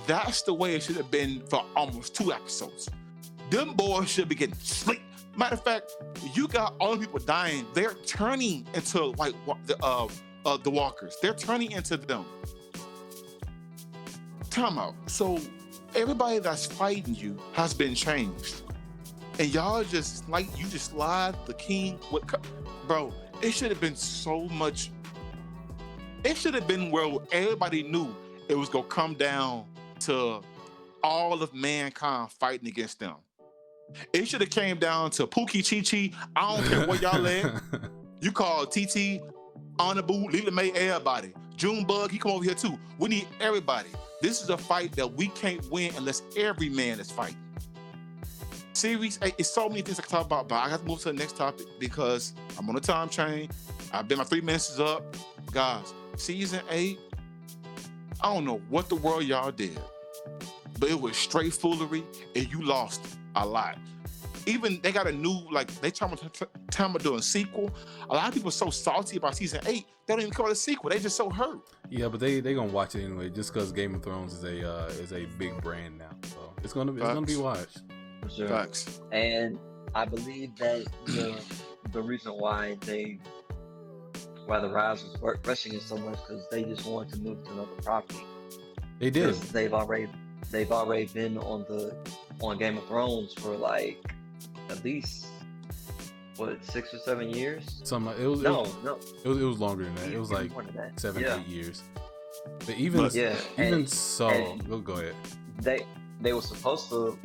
That's the way it should have been for almost 2 episodes. Them boys should be getting sleep. Matter of fact, you got all the people dying. They're turning into like the walkers. They're turning into them. Time out. So everybody that's fighting you has been changed, and y'all just slide the king with. Bro, it should have been so much. It should have been where everybody knew it was gonna come down to all of mankind fighting against them. It should have came down to Pookie Chi Chi. I don't care where y'all at. You call TT, Honorable, Lila May, everybody. Junebug, he come over here too. We need everybody. This is a fight that we can't win unless every man is fighting. Series 8, it's so many things I can talk about, but I have to move to the next topic because I'm on a time chain. I've been, my 3 minutes is up. Guys, season 8, I don't know what the world y'all did, but it was straight foolery and you lost a lot. Even they got a new, like, they talking about doing a sequel. A lot of people are so salty about season 8, they don't even call it a sequel. They just so hurt. Yeah, but they gonna watch it anyway, just because Game of Thrones is a big brand now, so it's gonna be watched. For sure. Facts. And I believe that the reason why the Rise was rushing it so much because they just wanted to move to another property. They did. They've already been on Game of Thrones for like at least 6 or 7 years. Something like, it was longer than that. It was like 7, 8 years. But even so, go ahead. They were supposed to,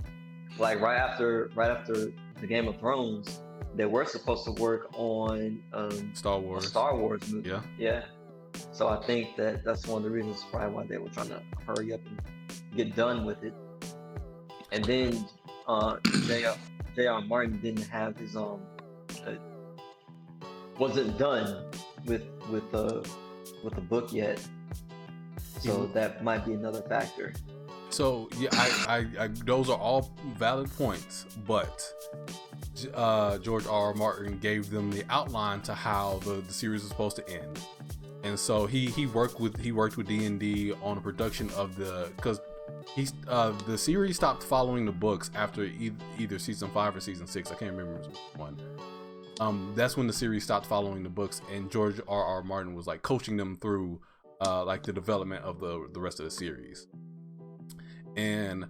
like, right after the Game of Thrones, they were supposed to work on Star Wars. a Star Wars movie. Yeah. So I think that's one of the reasons probably why they were trying to hurry up and get done with it. And then J.R. Martin didn't have his wasn't done with the book yet. So that might be another factor. So yeah, I those are all valid points, but George R.R. Martin gave them the outline to how the series is supposed to end, and so he worked with D&D on the production of because the series stopped following the books after either season 5 or season 6. I can't remember which one. That's when the series stopped following the books, and George R.R. Martin was like coaching them through like the development of the rest of the series. And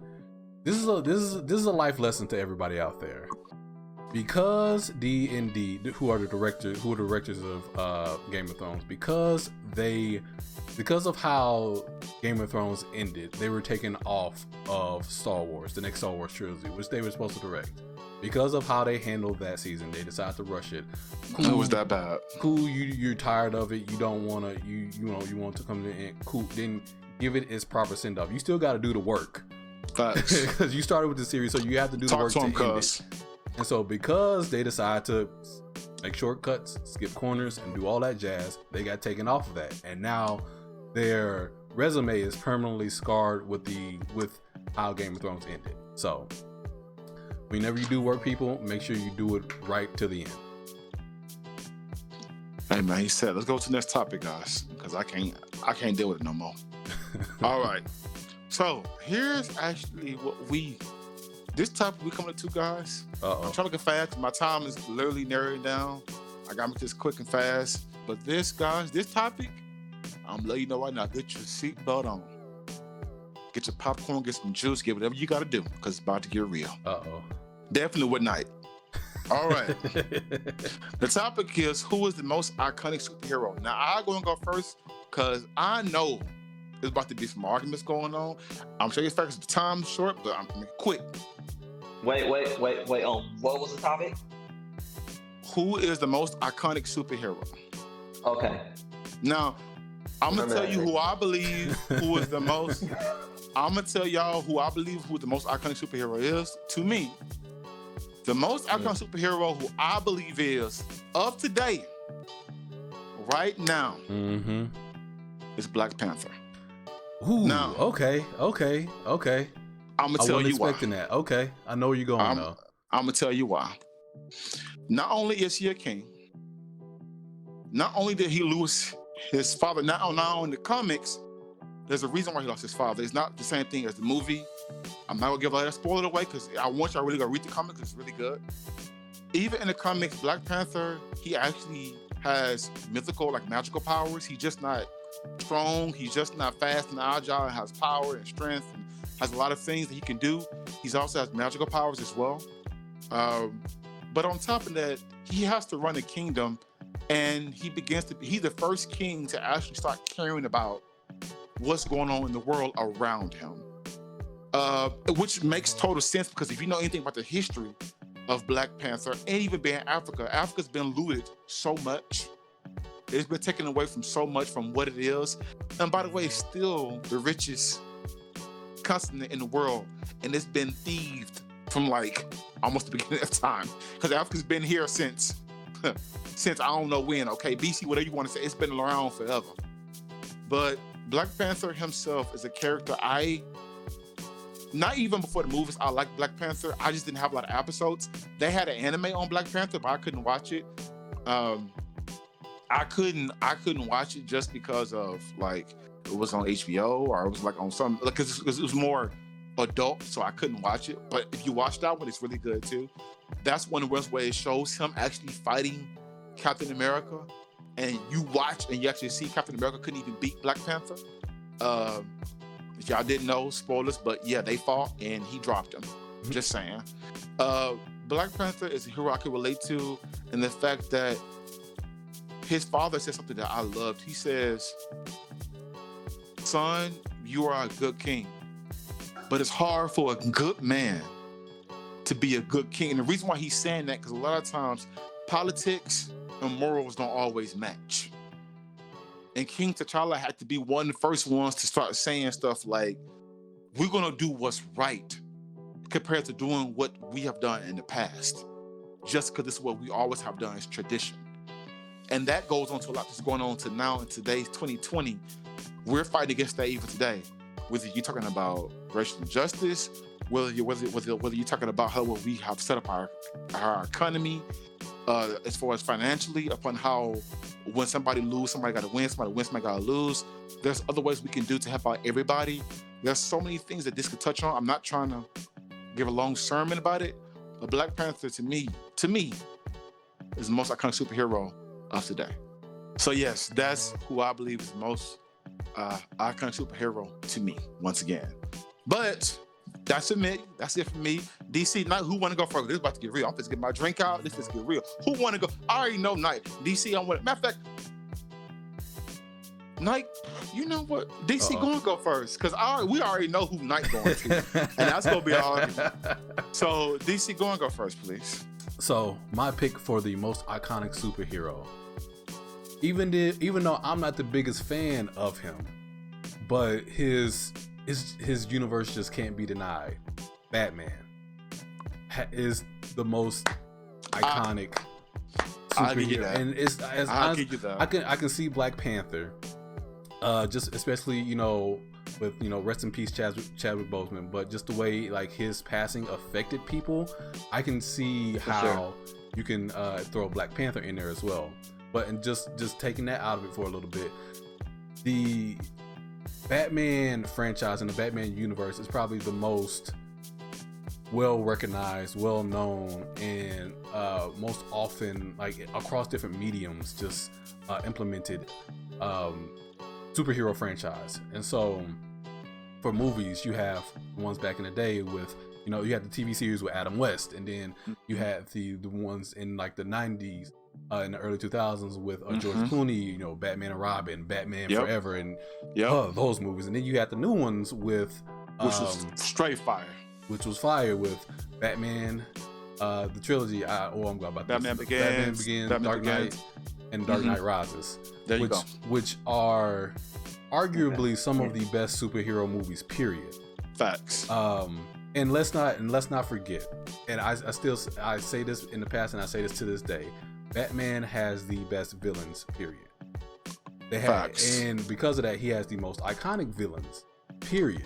this is a life lesson to everybody out there, because D&D, who are the directors of Game of Thrones, because of how Game of Thrones ended, they were taken off of Star Wars, the next Star Wars trilogy, which they were supposed to direct. Because of how they handled that season, they decided to rush it. Cool, it was that bad. Cool, you're tired of it. You don't want to. You want to come to the end. Cool, then give it its proper send off. You still got to do the work. Facts. Because you started with the series, so you have to do the work to end it. And so, because they decided to make shortcuts, skip corners, and do all that jazz, they got taken off of that, and now their resume is permanently scarred with how Game of Thrones ended. So, whenever you do work, people, make sure you do it right to the end. Hey man, he said, let's go to the next topic, guys, because I can't deal with it no more. All right. So here's actually this topic we coming to, guys. I'm trying to get fast. My time is literally narrowing down. I got to make this quick and fast. But this topic, I'm letting you know right now, get your seatbelt on. Get your popcorn, get some juice, get whatever you got to do, because it's about to get real. Definitely with night. All right. The topic is, who is the most iconic superhero? Now, I'm going to go first because I know there's about to be some arguments going on. I'm sure it's facts. The time's short, but I'm going to make it quick. Wait. What was the topic? Who is the most iconic superhero? Okay. Now, I'm going to tell you who I believe who is the most... I'm going to tell y'all who I believe who the most iconic superhero is. To me, the most iconic superhero who I believe is, of today, right now, is Black Panther. Ooh, now, okay. I'm going to tell you why. Expecting that. Okay, I know where you're going though. I'm going to tell you why. Not only is he a king, not only did he lose his father, now in the comics, there's a reason why he lost his father. It's not the same thing as the movie. I'm not gonna give all that spoiler away because I want y'all really go read the comics. It's really good. Even in the comics, Black Panther, he actually has mythical, like magical powers. He's just not strong. He's just not fast and agile, and has power and strength and has a lot of things that he can do. He also has magical powers as well. But on top of that, he has to run a kingdom, and he's the first king to actually start caring about what's going on in the world around him. Which makes total sense, because if you know anything about the history of Black Panther, and even being Africa. Africa's been looted so much. It's been taken away from so much from what it is. And by the way, it's still the richest continent in the world. And it's been thieved from like almost the beginning of time. Because Africa's been here since I don't know when, okay? BC, whatever you want to say, it's been around forever. But Black Panther himself is a character not even before the movies, I liked Black Panther. I just didn't have a lot of episodes. They had an anime on Black Panther, but I couldn't watch it. I couldn't watch it just because of like it was on HBO or it was like on some, because it was more adult, so I couldn't watch it. But if you watch that one, it's really good too. That's one of the ones where it shows him actually fighting Captain America, and you watch and you actually see Captain America couldn't even beat Black Panther. If y'all didn't know, spoilers, but yeah, they fought and he dropped him. Just saying. Black Panther is a hero I can relate to, and the fact that his father said something that I loved. He says, "Son, you are a good king, but it's hard for a good man to be a good king." And the reason why he's saying that, because a lot of times politics and morals don't always match. And King T'Challa had to be one of the first ones to start saying stuff like, we're gonna do what's right compared to doing what we have done in the past. Just because this is what we always have done, is tradition. And that goes on to a lot that's going on to now in today's 2020. We're fighting against that even today. Whether you're talking about racial injustice, whether you're talking about how we have set up our economy, as far as financially, upon how when somebody lose, somebody got to win, somebody win, somebody got to lose. There's other ways we can do to help out everybody. There's so many things that this could touch on. I'm not trying to give a long sermon about it, but Black Panther to me is the most iconic superhero of today. So yes, that's who I believe is the most iconic superhero to me, once again. But that's it for me. DC, Knight, who want to go first? This is about to get real. I'm just get my drink out. This is get real. Who want to go? I already know Knight. DC, I want. Matter of fact, Knight, you know what? DC gonna go first, because we already know who Knight going to, and that's gonna be our argument. So DC, gonna go first, please. So my pick for the most iconic superhero, even though I'm not the biggest fan of him, but his universe just can't be denied. Batman is the most iconic superhero, and it's I can see Black Panther, just especially with rest in peace Chadwick Boseman, but just the way like his passing affected people, I can see how you can throw Black Panther in there as well. But and just taking that out of it for a little bit, the Batman franchise and the Batman universe is probably the most well recognized, well known, and most often like across different mediums just implemented superhero franchise. And so for movies, you have the ones back in the day with you had the TV series with Adam West, and then you had the ones in like the 90s in the early 2000s with George Clooney, Batman and Robin, Batman Forever, and those movies. And then you had the new ones with which was straight fire, which was fire with Batman, the trilogy. I'm going about Batman Begins, Dark Knight, and Dark Knight Rises, which are arguably some of the best superhero movies. Period. Facts. And let's not forget. And I say this in the past, and I say this to this day. Batman has the best villains. Period. And because of that, he has the most iconic villains. Period.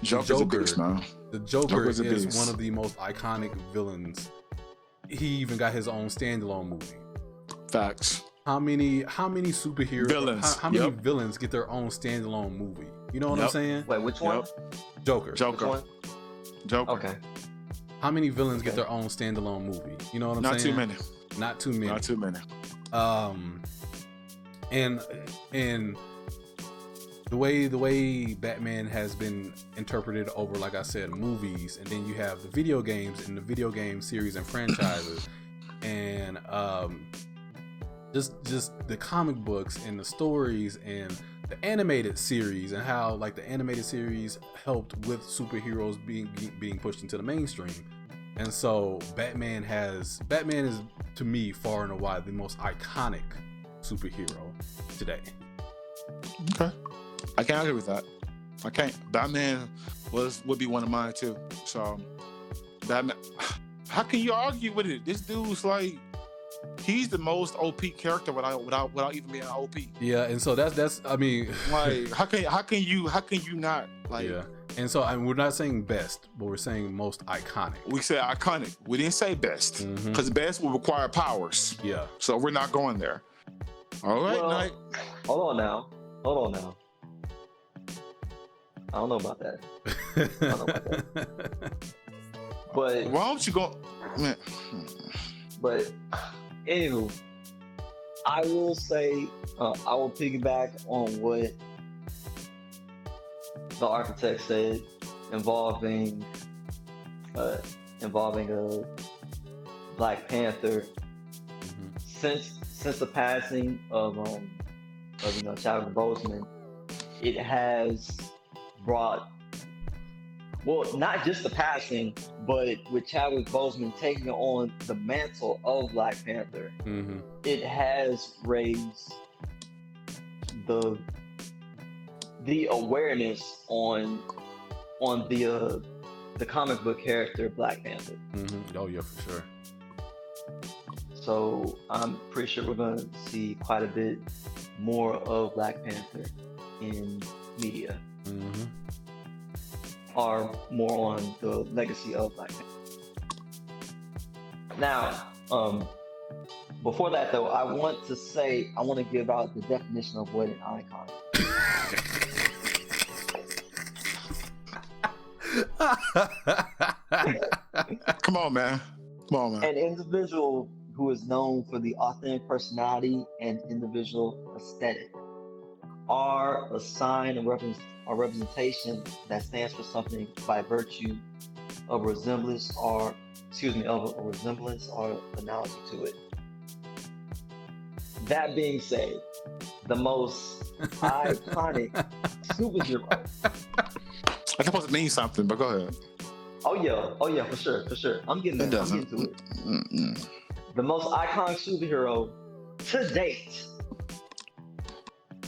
Joker's a beast, man. The Joker is one of the most iconic villains. He even got his own standalone movie. Facts. How many superhero villains? How many villains get their own standalone movie? You know what I'm saying? Wait, which one? Joker. Which one? Joker. Okay. How many villains get their own standalone movie? You know what I'm saying? Not too many. And the way Batman has been interpreted over, like I said, movies, and then you have the video games and the video game series and franchises, and just the comic books and the stories and the animated series, and how like the animated series helped with superheroes being pushed into the mainstream. And so Batman is, to me, far and away the most iconic superhero today. Okay, I can't agree with that. I can't. Batman would be one of mine too. So Batman, how can you argue with it? This dude's like, he's the most OP character without even being OP. Yeah, and so that's I mean, like how can you not like? Yeah, and so we're not saying best, but we're saying most iconic. We said iconic. We didn't say best because best will require powers. Yeah, so we're not going there. All right, well, hold on now. I don't know about that. But why don't you go? Man. But anywho, I will say I will piggyback on what the architect said involving Black Panther. Since the passing of Chadwick Boseman, it has brought, well, not just the passing, but with Chadwick Boseman taking on the mantle of Black Panther, it has raised the awareness on the comic book character Black Panther. Oh yeah, for sure. So I'm pretty sure we're going to see quite a bit more of Black Panther in media. Or more on the legacy of Black Panther. Now, before that though, I want to give out the definition of what an icon is. Come on, man. An individual who is known for the authentic personality and individual aesthetic, are a sign or representation that stands for something by virtue of a resemblance or analogy to it. That being said, the most iconic superhero. That's supposed to mean something, but go ahead. Oh yeah, for sure. I'm getting there. I'm getting to it. The most iconic superhero to date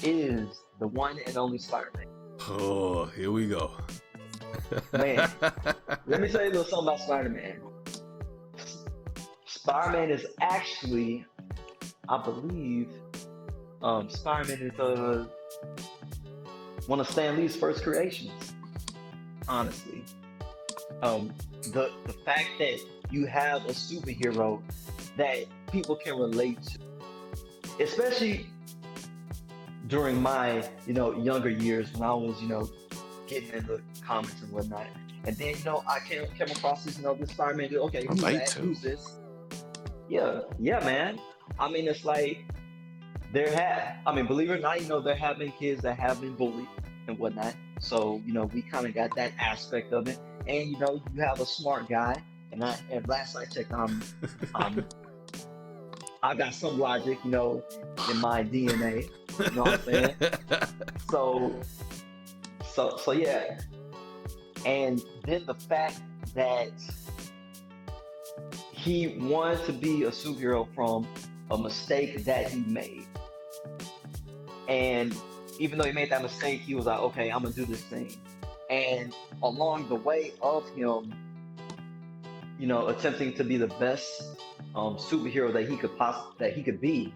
is the one and only Spider-Man. Oh, here we go. Man, let me tell you a little something about Spider-Man. Spider-Man is actually, I believe, Spider-Man is one of Stan Lee's first creations. Honestly, the fact that you have a superhero that people can relate to, especially during my younger years when I was getting into comics and whatnot, and then I came across this this Spider-Man. Okay, who's this? Yeah, man. I mean, it's like believe it or not, there have been kids that have been bullied and whatnot. So we kind of got that aspect of it, and you have a smart guy, and last I checked, I got some logic, in my DNA. You know what I'm saying? So yeah. And then the fact that he wanted to be a superhero from a mistake that he made. And even though he made that mistake, he was like, okay, I'm gonna do this thing. And along the way of him, attempting to be the best superhero that he could be,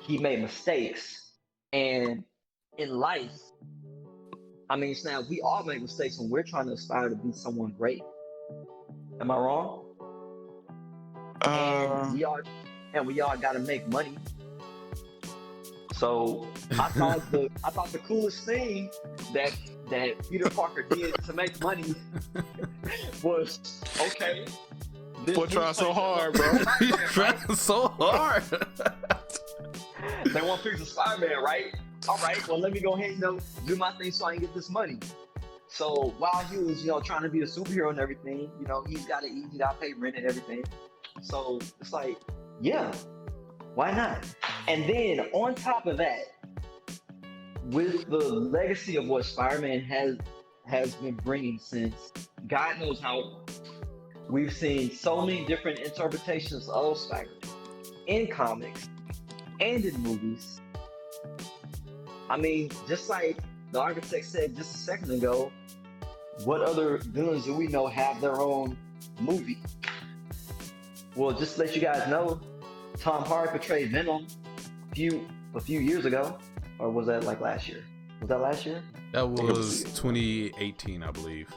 he made mistakes. And in life, Snap, we all make mistakes when we're trying to aspire to be someone great. Am I wrong? And we all gotta make money. So I thought the coolest thing that Peter Parker did to make money was, okay, Boy, trying so hard, bro. He's trying so hard. They want to fix the Spider-Man, right? All right, well, let me go ahead and do my thing so I can get this money. So while he was, trying to be a superhero and everything, he's got to eat, he got to pay rent and everything. So it's like, yeah, why not? And then on top of that, with the legacy of what Spider-Man has been bringing since God knows how we've seen so many different interpretations of Spider-Man in comics and in movies. I mean, just like the architect said just a second ago, what other villains do we know have their own movie? Well, just to let you guys know, Tom Hardy portrayed Venom a few years ago, or was that like last year? Was that last year? That was 2018, I believe.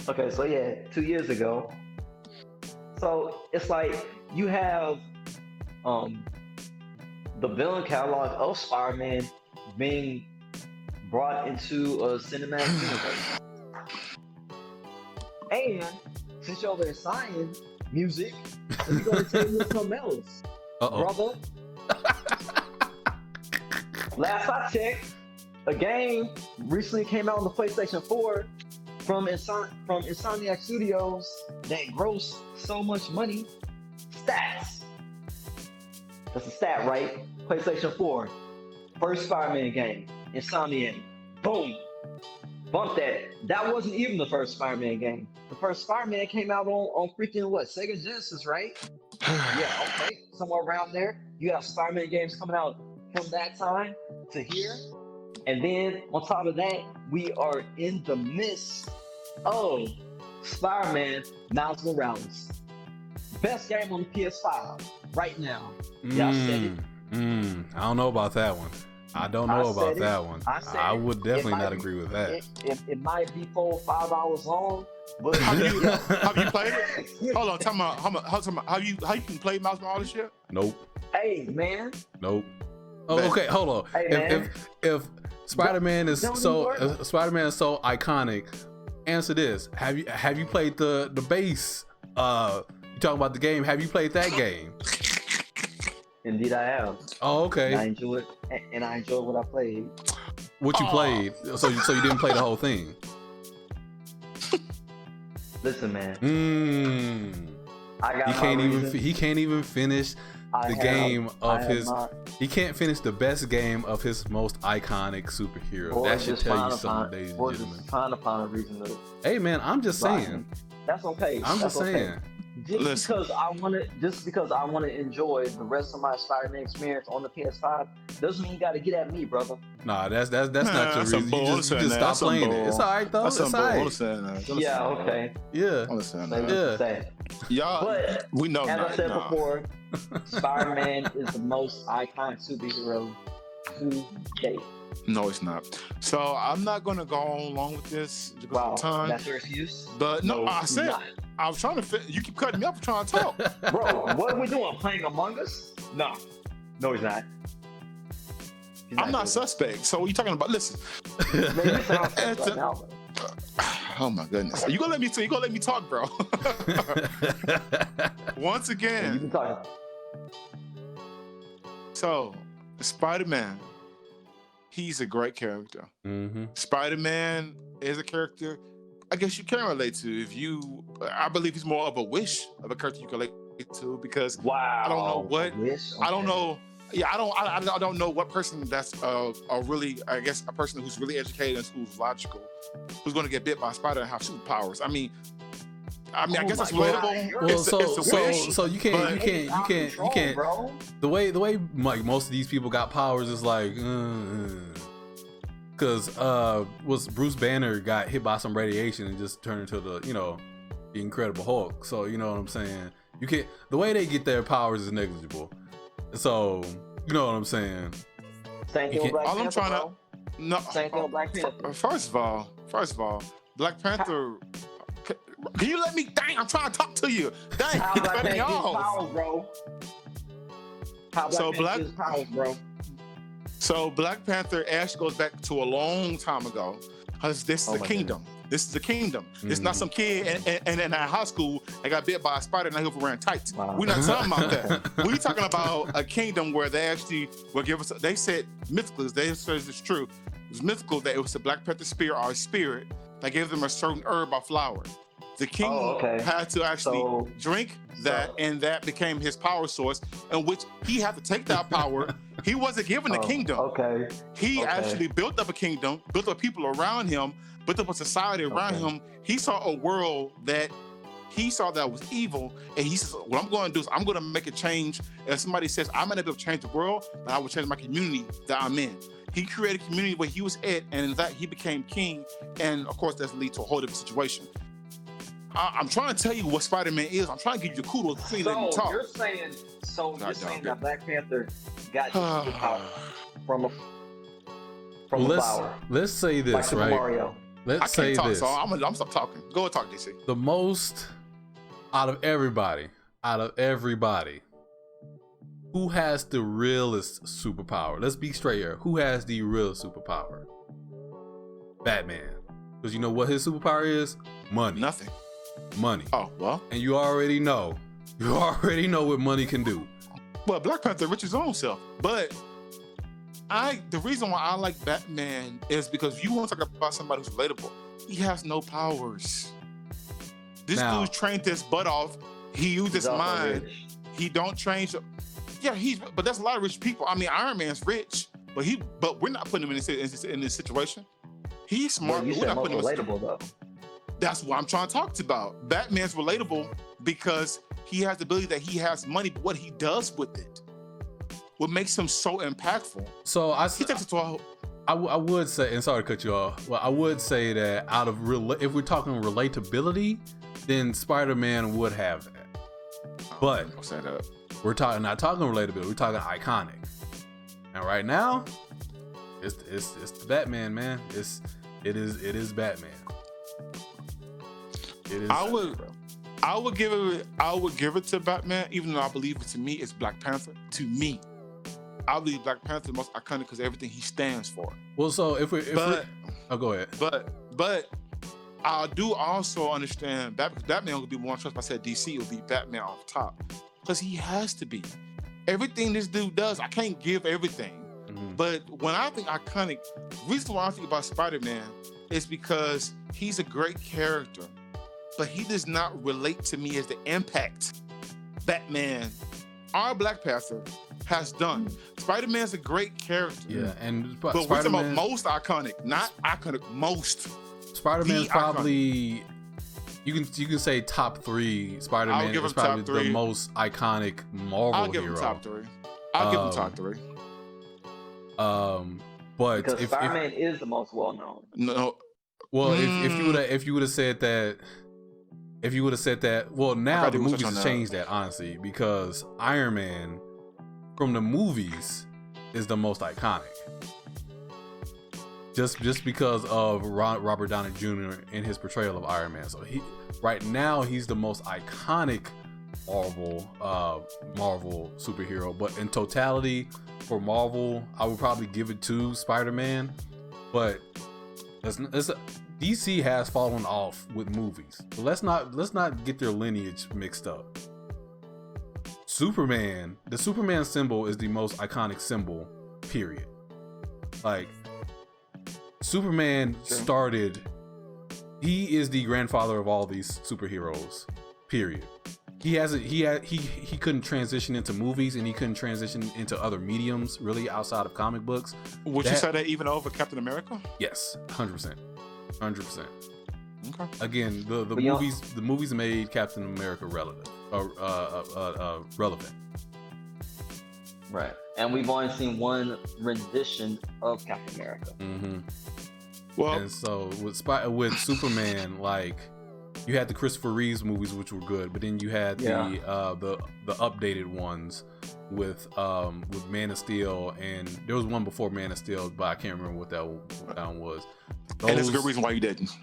Okay, so yeah, 2 years ago. So it's like you have the villain catalog of Spider-Man being brought into a cinematic universe. And since you're over there signing music, we're gonna tell you something else. Brother. Last I checked, a game recently came out on the PlayStation 4 from Insomniac Studios that grossed so much money. Stats. That's a stat, right? PlayStation 4. First Spider-Man game. Insomniac. Boom. Bump that. That wasn't even the first Spider-Man game. The first Spider-Man came out on freaking what? Sega Genesis, right? Yeah, okay. Somewhere around there. You have Spider-Man games coming out from that time to here. And then on top of that, we are in the midst of Spider-Man Miles Morales. Best game on the PS5 right now. Y'all said it. I don't know about that one. I don't know about that one. I would definitely not agree with that. It might be 4 or 5 hours long, but have you played it? Hold on, tell me how you can play Miles Morales yet? Nope. Hey man. Nope. Oh, okay, hold on. Hey, if Spider-Man is so iconic, answer this: Have you played the base? You talking about the game? Have you played that game? Indeed, I have. Oh, okay. And I enjoyed what I played. What you played? So you didn't play the whole thing? Listen, man. He can't even finish the game of his. He can't finish the best game of his most iconic superhero. Boy, that should tell you something, ladies and gentlemen. Just trying to find a reason to. Hey, man, I'm just saying. That's okay. I'm just saying. Just because I want to enjoy the rest of my Spider-Man experience on the PS5 doesn't mean you got to get at me, brother. Nah, that's not your reason. You just stop playing it. It's all right though. It's all right. Yeah. Okay. Yeah. Y'all, but we know. As I said before, Spider-Man is the most iconic superhero to date. No, it's not. So I'm not gonna go along with this because of time. That's your excuse. But no, I said I was trying to. You keep cutting me off trying to talk. Bro, what are we doing? Playing Among Us? No, he's not. I'm not suspect. So what are you talking about? Listen. Oh my goodness. You gonna let me talk, bro? Once again. You can talk. So, Spider-Man. He's a great character. Mm-hmm. Spider-Man is a character I guess you can relate to. I believe he's more of a Wish of a character you can relate to because I don't know what Wish? Okay. I don't know. Yeah, I don't know what person that's a person who's really educated and who's logical, who's going to get bit by a spider and have superpowers. I mean, I guess that's relatable. Well, so you can't. Bro. The way like most of these people got powers is like, because was Bruce Banner got hit by some radiation and just turned into the Incredible Hulk. So you know what I'm saying. You can't. The way they get their powers is negligible. So you know what I'm saying. Same thing with Black Panther, Same thing with Black Panther. First of all, Black Panther. Can you let me? Dang, I'm trying to talk to you. Dang, how Black Panther powers, bro? How Black Panther powers, bro? So Black Panther actually goes back to a long time ago. This is a kingdom. This is a kingdom. Mm-hmm. It's not some kid in high school that got bit by a spider and he was wearing tights. Wow. We're not talking about that. We're talking about a kingdom where they actually will give us. They said mythically, they said it's true. It was mythical that it was a Black Panther spirit that gave them a certain herb or flower. The king had to actually drink that, and that became his power source, in which he had to take that power. He wasn't given a kingdom. He actually built up a kingdom, built up people around him, built up a society around him. He saw a world that He saw that was evil, and he says, "What I'm going to do is I'm going to make a change." If somebody says, "I might not be able to change the world, but I will change my community that I'm in." He created a community where he was at, and in that he became king. And of course, that's lead to a whole different situation. I'm trying to tell you what Spider-Man is. I'm trying to give you the kudos before you let me talk. You're saying that Black Panther got the superpower from a flower. Let's say this, like right? Mario. Let's say talk, this. So I'm gonna stop talking. Go and talk, DC. The most out of everybody, who has the realest superpower? Let's be straight here. Who has the real superpower? Batman. Because you know what his superpower is? Money. Nothing. Money. Oh, well. And you already know. You already know what money can do. Well, Black Panther rich his own self. But the reason why I like Batman is because you want to talk about somebody who's relatable. He has no powers. This dude's trained his butt off. He used his mind. Rich. He don't train. Yeah, but that's a lot of rich people. I mean, Iron Man's rich, but we're not putting him in this situation. He's smart. Well, you said most relatable though. That's what I'm trying to talk about. Batman's relatable because he has the ability that he has money, but what he does with it, what makes him so impactful. So he takes it to a I would say, and sorry to cut you off, well, I would say that if we're talking relatability, then Spider-Man would have that. But we're not talking relatability, we're talking iconic. And right now, it's the Batman, man. It is Batman. It is. I would give it to Batman, even though I believe it to me it's Black Panther. To me, I believe Black Panther is the most iconic because everything he stands for. Well, so go ahead. But I do also understand Batman would be more trust. If I said DC, it would be Batman off top because he has to be. Everything this dude does, I can't give everything. Mm-hmm. But when I think iconic, the reason why I think about Spider-Man is because he's a great character, but he does not relate to me as the impact Batman, our Black Panther, has done. Spider-Man's a great character. Yeah, but we're talking about most iconic, not iconic, most. Spider-Man's probably you can say top 3. Spider-Man is probably the most iconic Marvel hero. I'll give him top 3. I'll give him top 3. But because Spider-Man is the most well known. No. Well, if you would have said that. If you would have said that, well, now the movies have changed that, honestly, because Iron Man from the movies is the most iconic. Just because of Robert Downey Jr. and his portrayal of Iron Man. So right now he's the most iconic Marvel superhero. But in totality, for Marvel, I would probably give it to Spider-Man. But DC has fallen off with movies. So let's not get their lineage mixed up. Superman, the Superman symbol is the most iconic symbol, period. Like, Superman started, he is the grandfather of all these superheroes, period. He couldn't transition into movies, and he couldn't transition into other mediums really outside of comic books. Would you say that even over Captain America? Yes, 100%. Okay. Again, the movies made Captain America relevant. Right, and we've only seen one rendition of Captain America. Mm-hmm. Well, and so with Superman, like, you had the Christopher Reeves movies, which were good, but then you had the updated ones with Man of Steel, and there was one before Man of Steel, but I can't remember what that one was. And there's a good reason why you didn't.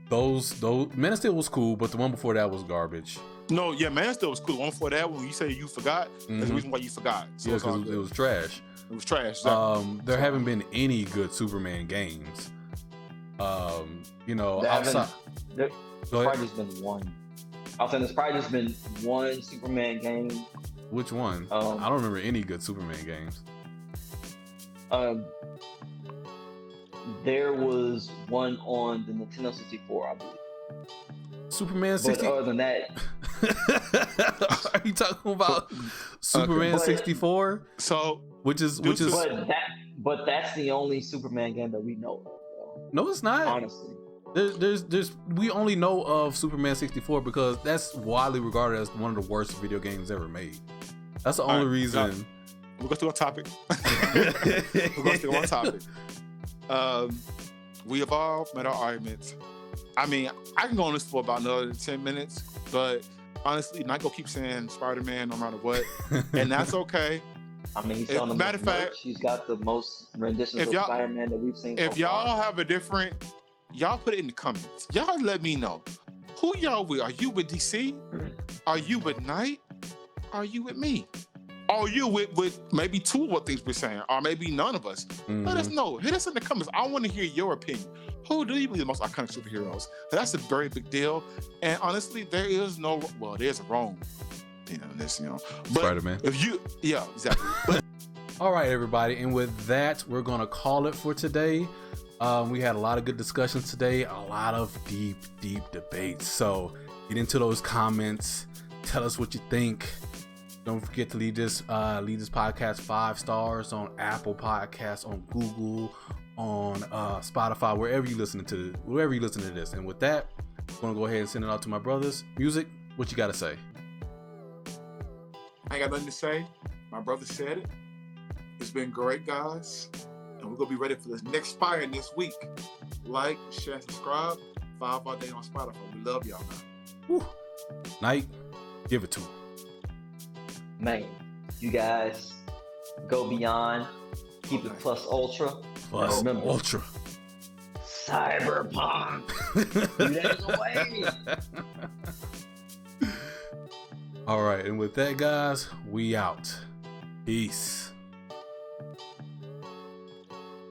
Those Man of Steel was cool, but the one before that was garbage. No, yeah, Man of Steel was cool. The one before that, when you say you forgot, there's a reason why you forgot. So yeah, because it was trash. It was trash. Exactly. There haven't been any good Superman games. Outside. There's probably just been one. I was saying there's probably just been one Superman game. Which one? I don't remember any good Superman games. There was one on the Nintendo 64, I believe. Superman 64. But other than that, are you talking about Superman 64? So, which is. But that's the only Superman game that we know of. No, it's not. Honestly, There's we only know of Superman 64 because that's widely regarded as one of the worst video games ever made. That's the only reason. We'll go through a topic. We'll go through one topic. We have all made our arguments. I mean, I can go on this for about another 10 minutes, but honestly, Nike keeps saying Spider-Man no matter what, and that's okay. I mean, he's selling the matter most of fact, merch. He's got the most renditions of Spider-Man that we've seen. If so y'all far. have a different, y'all put it in the comments. Y'all let me know. Who y'all with? Are you with DC? Are you with Knight? Are you with me? Are you with maybe two of what things we're saying? Or maybe none of us? Let us know. Hit us in the comments. I want to hear your opinion. Who do you believe the most iconic superheroes? That's a very big deal. And honestly, there is no, well, there's a wrong opinion on this, But Spider-Man. Yeah, exactly. But all right, everybody. And with that, we're going to call it for today. We had a lot of good discussions today, a lot of deep debates. So get into those comments. Tell us what you think. Don't forget to leave this podcast 5 stars on Apple Podcasts, on Google, on Spotify, wherever you listen to this. And with that, I'm gonna go ahead and send it out to my brothers. Music, what you gotta say? I ain't got nothing to say. My brother said it. It's been great, guys. And we're gonna be ready for this next fire this week. Like, share, and subscribe. 5 all day on Spotify. We love y'all, man. Woo. Night, give it to him. Man, you guys go beyond. Keep it plus ultra. Plus remember, ultra. Cyberpunk. 2 days away. All right, and with that, guys, we out. Peace.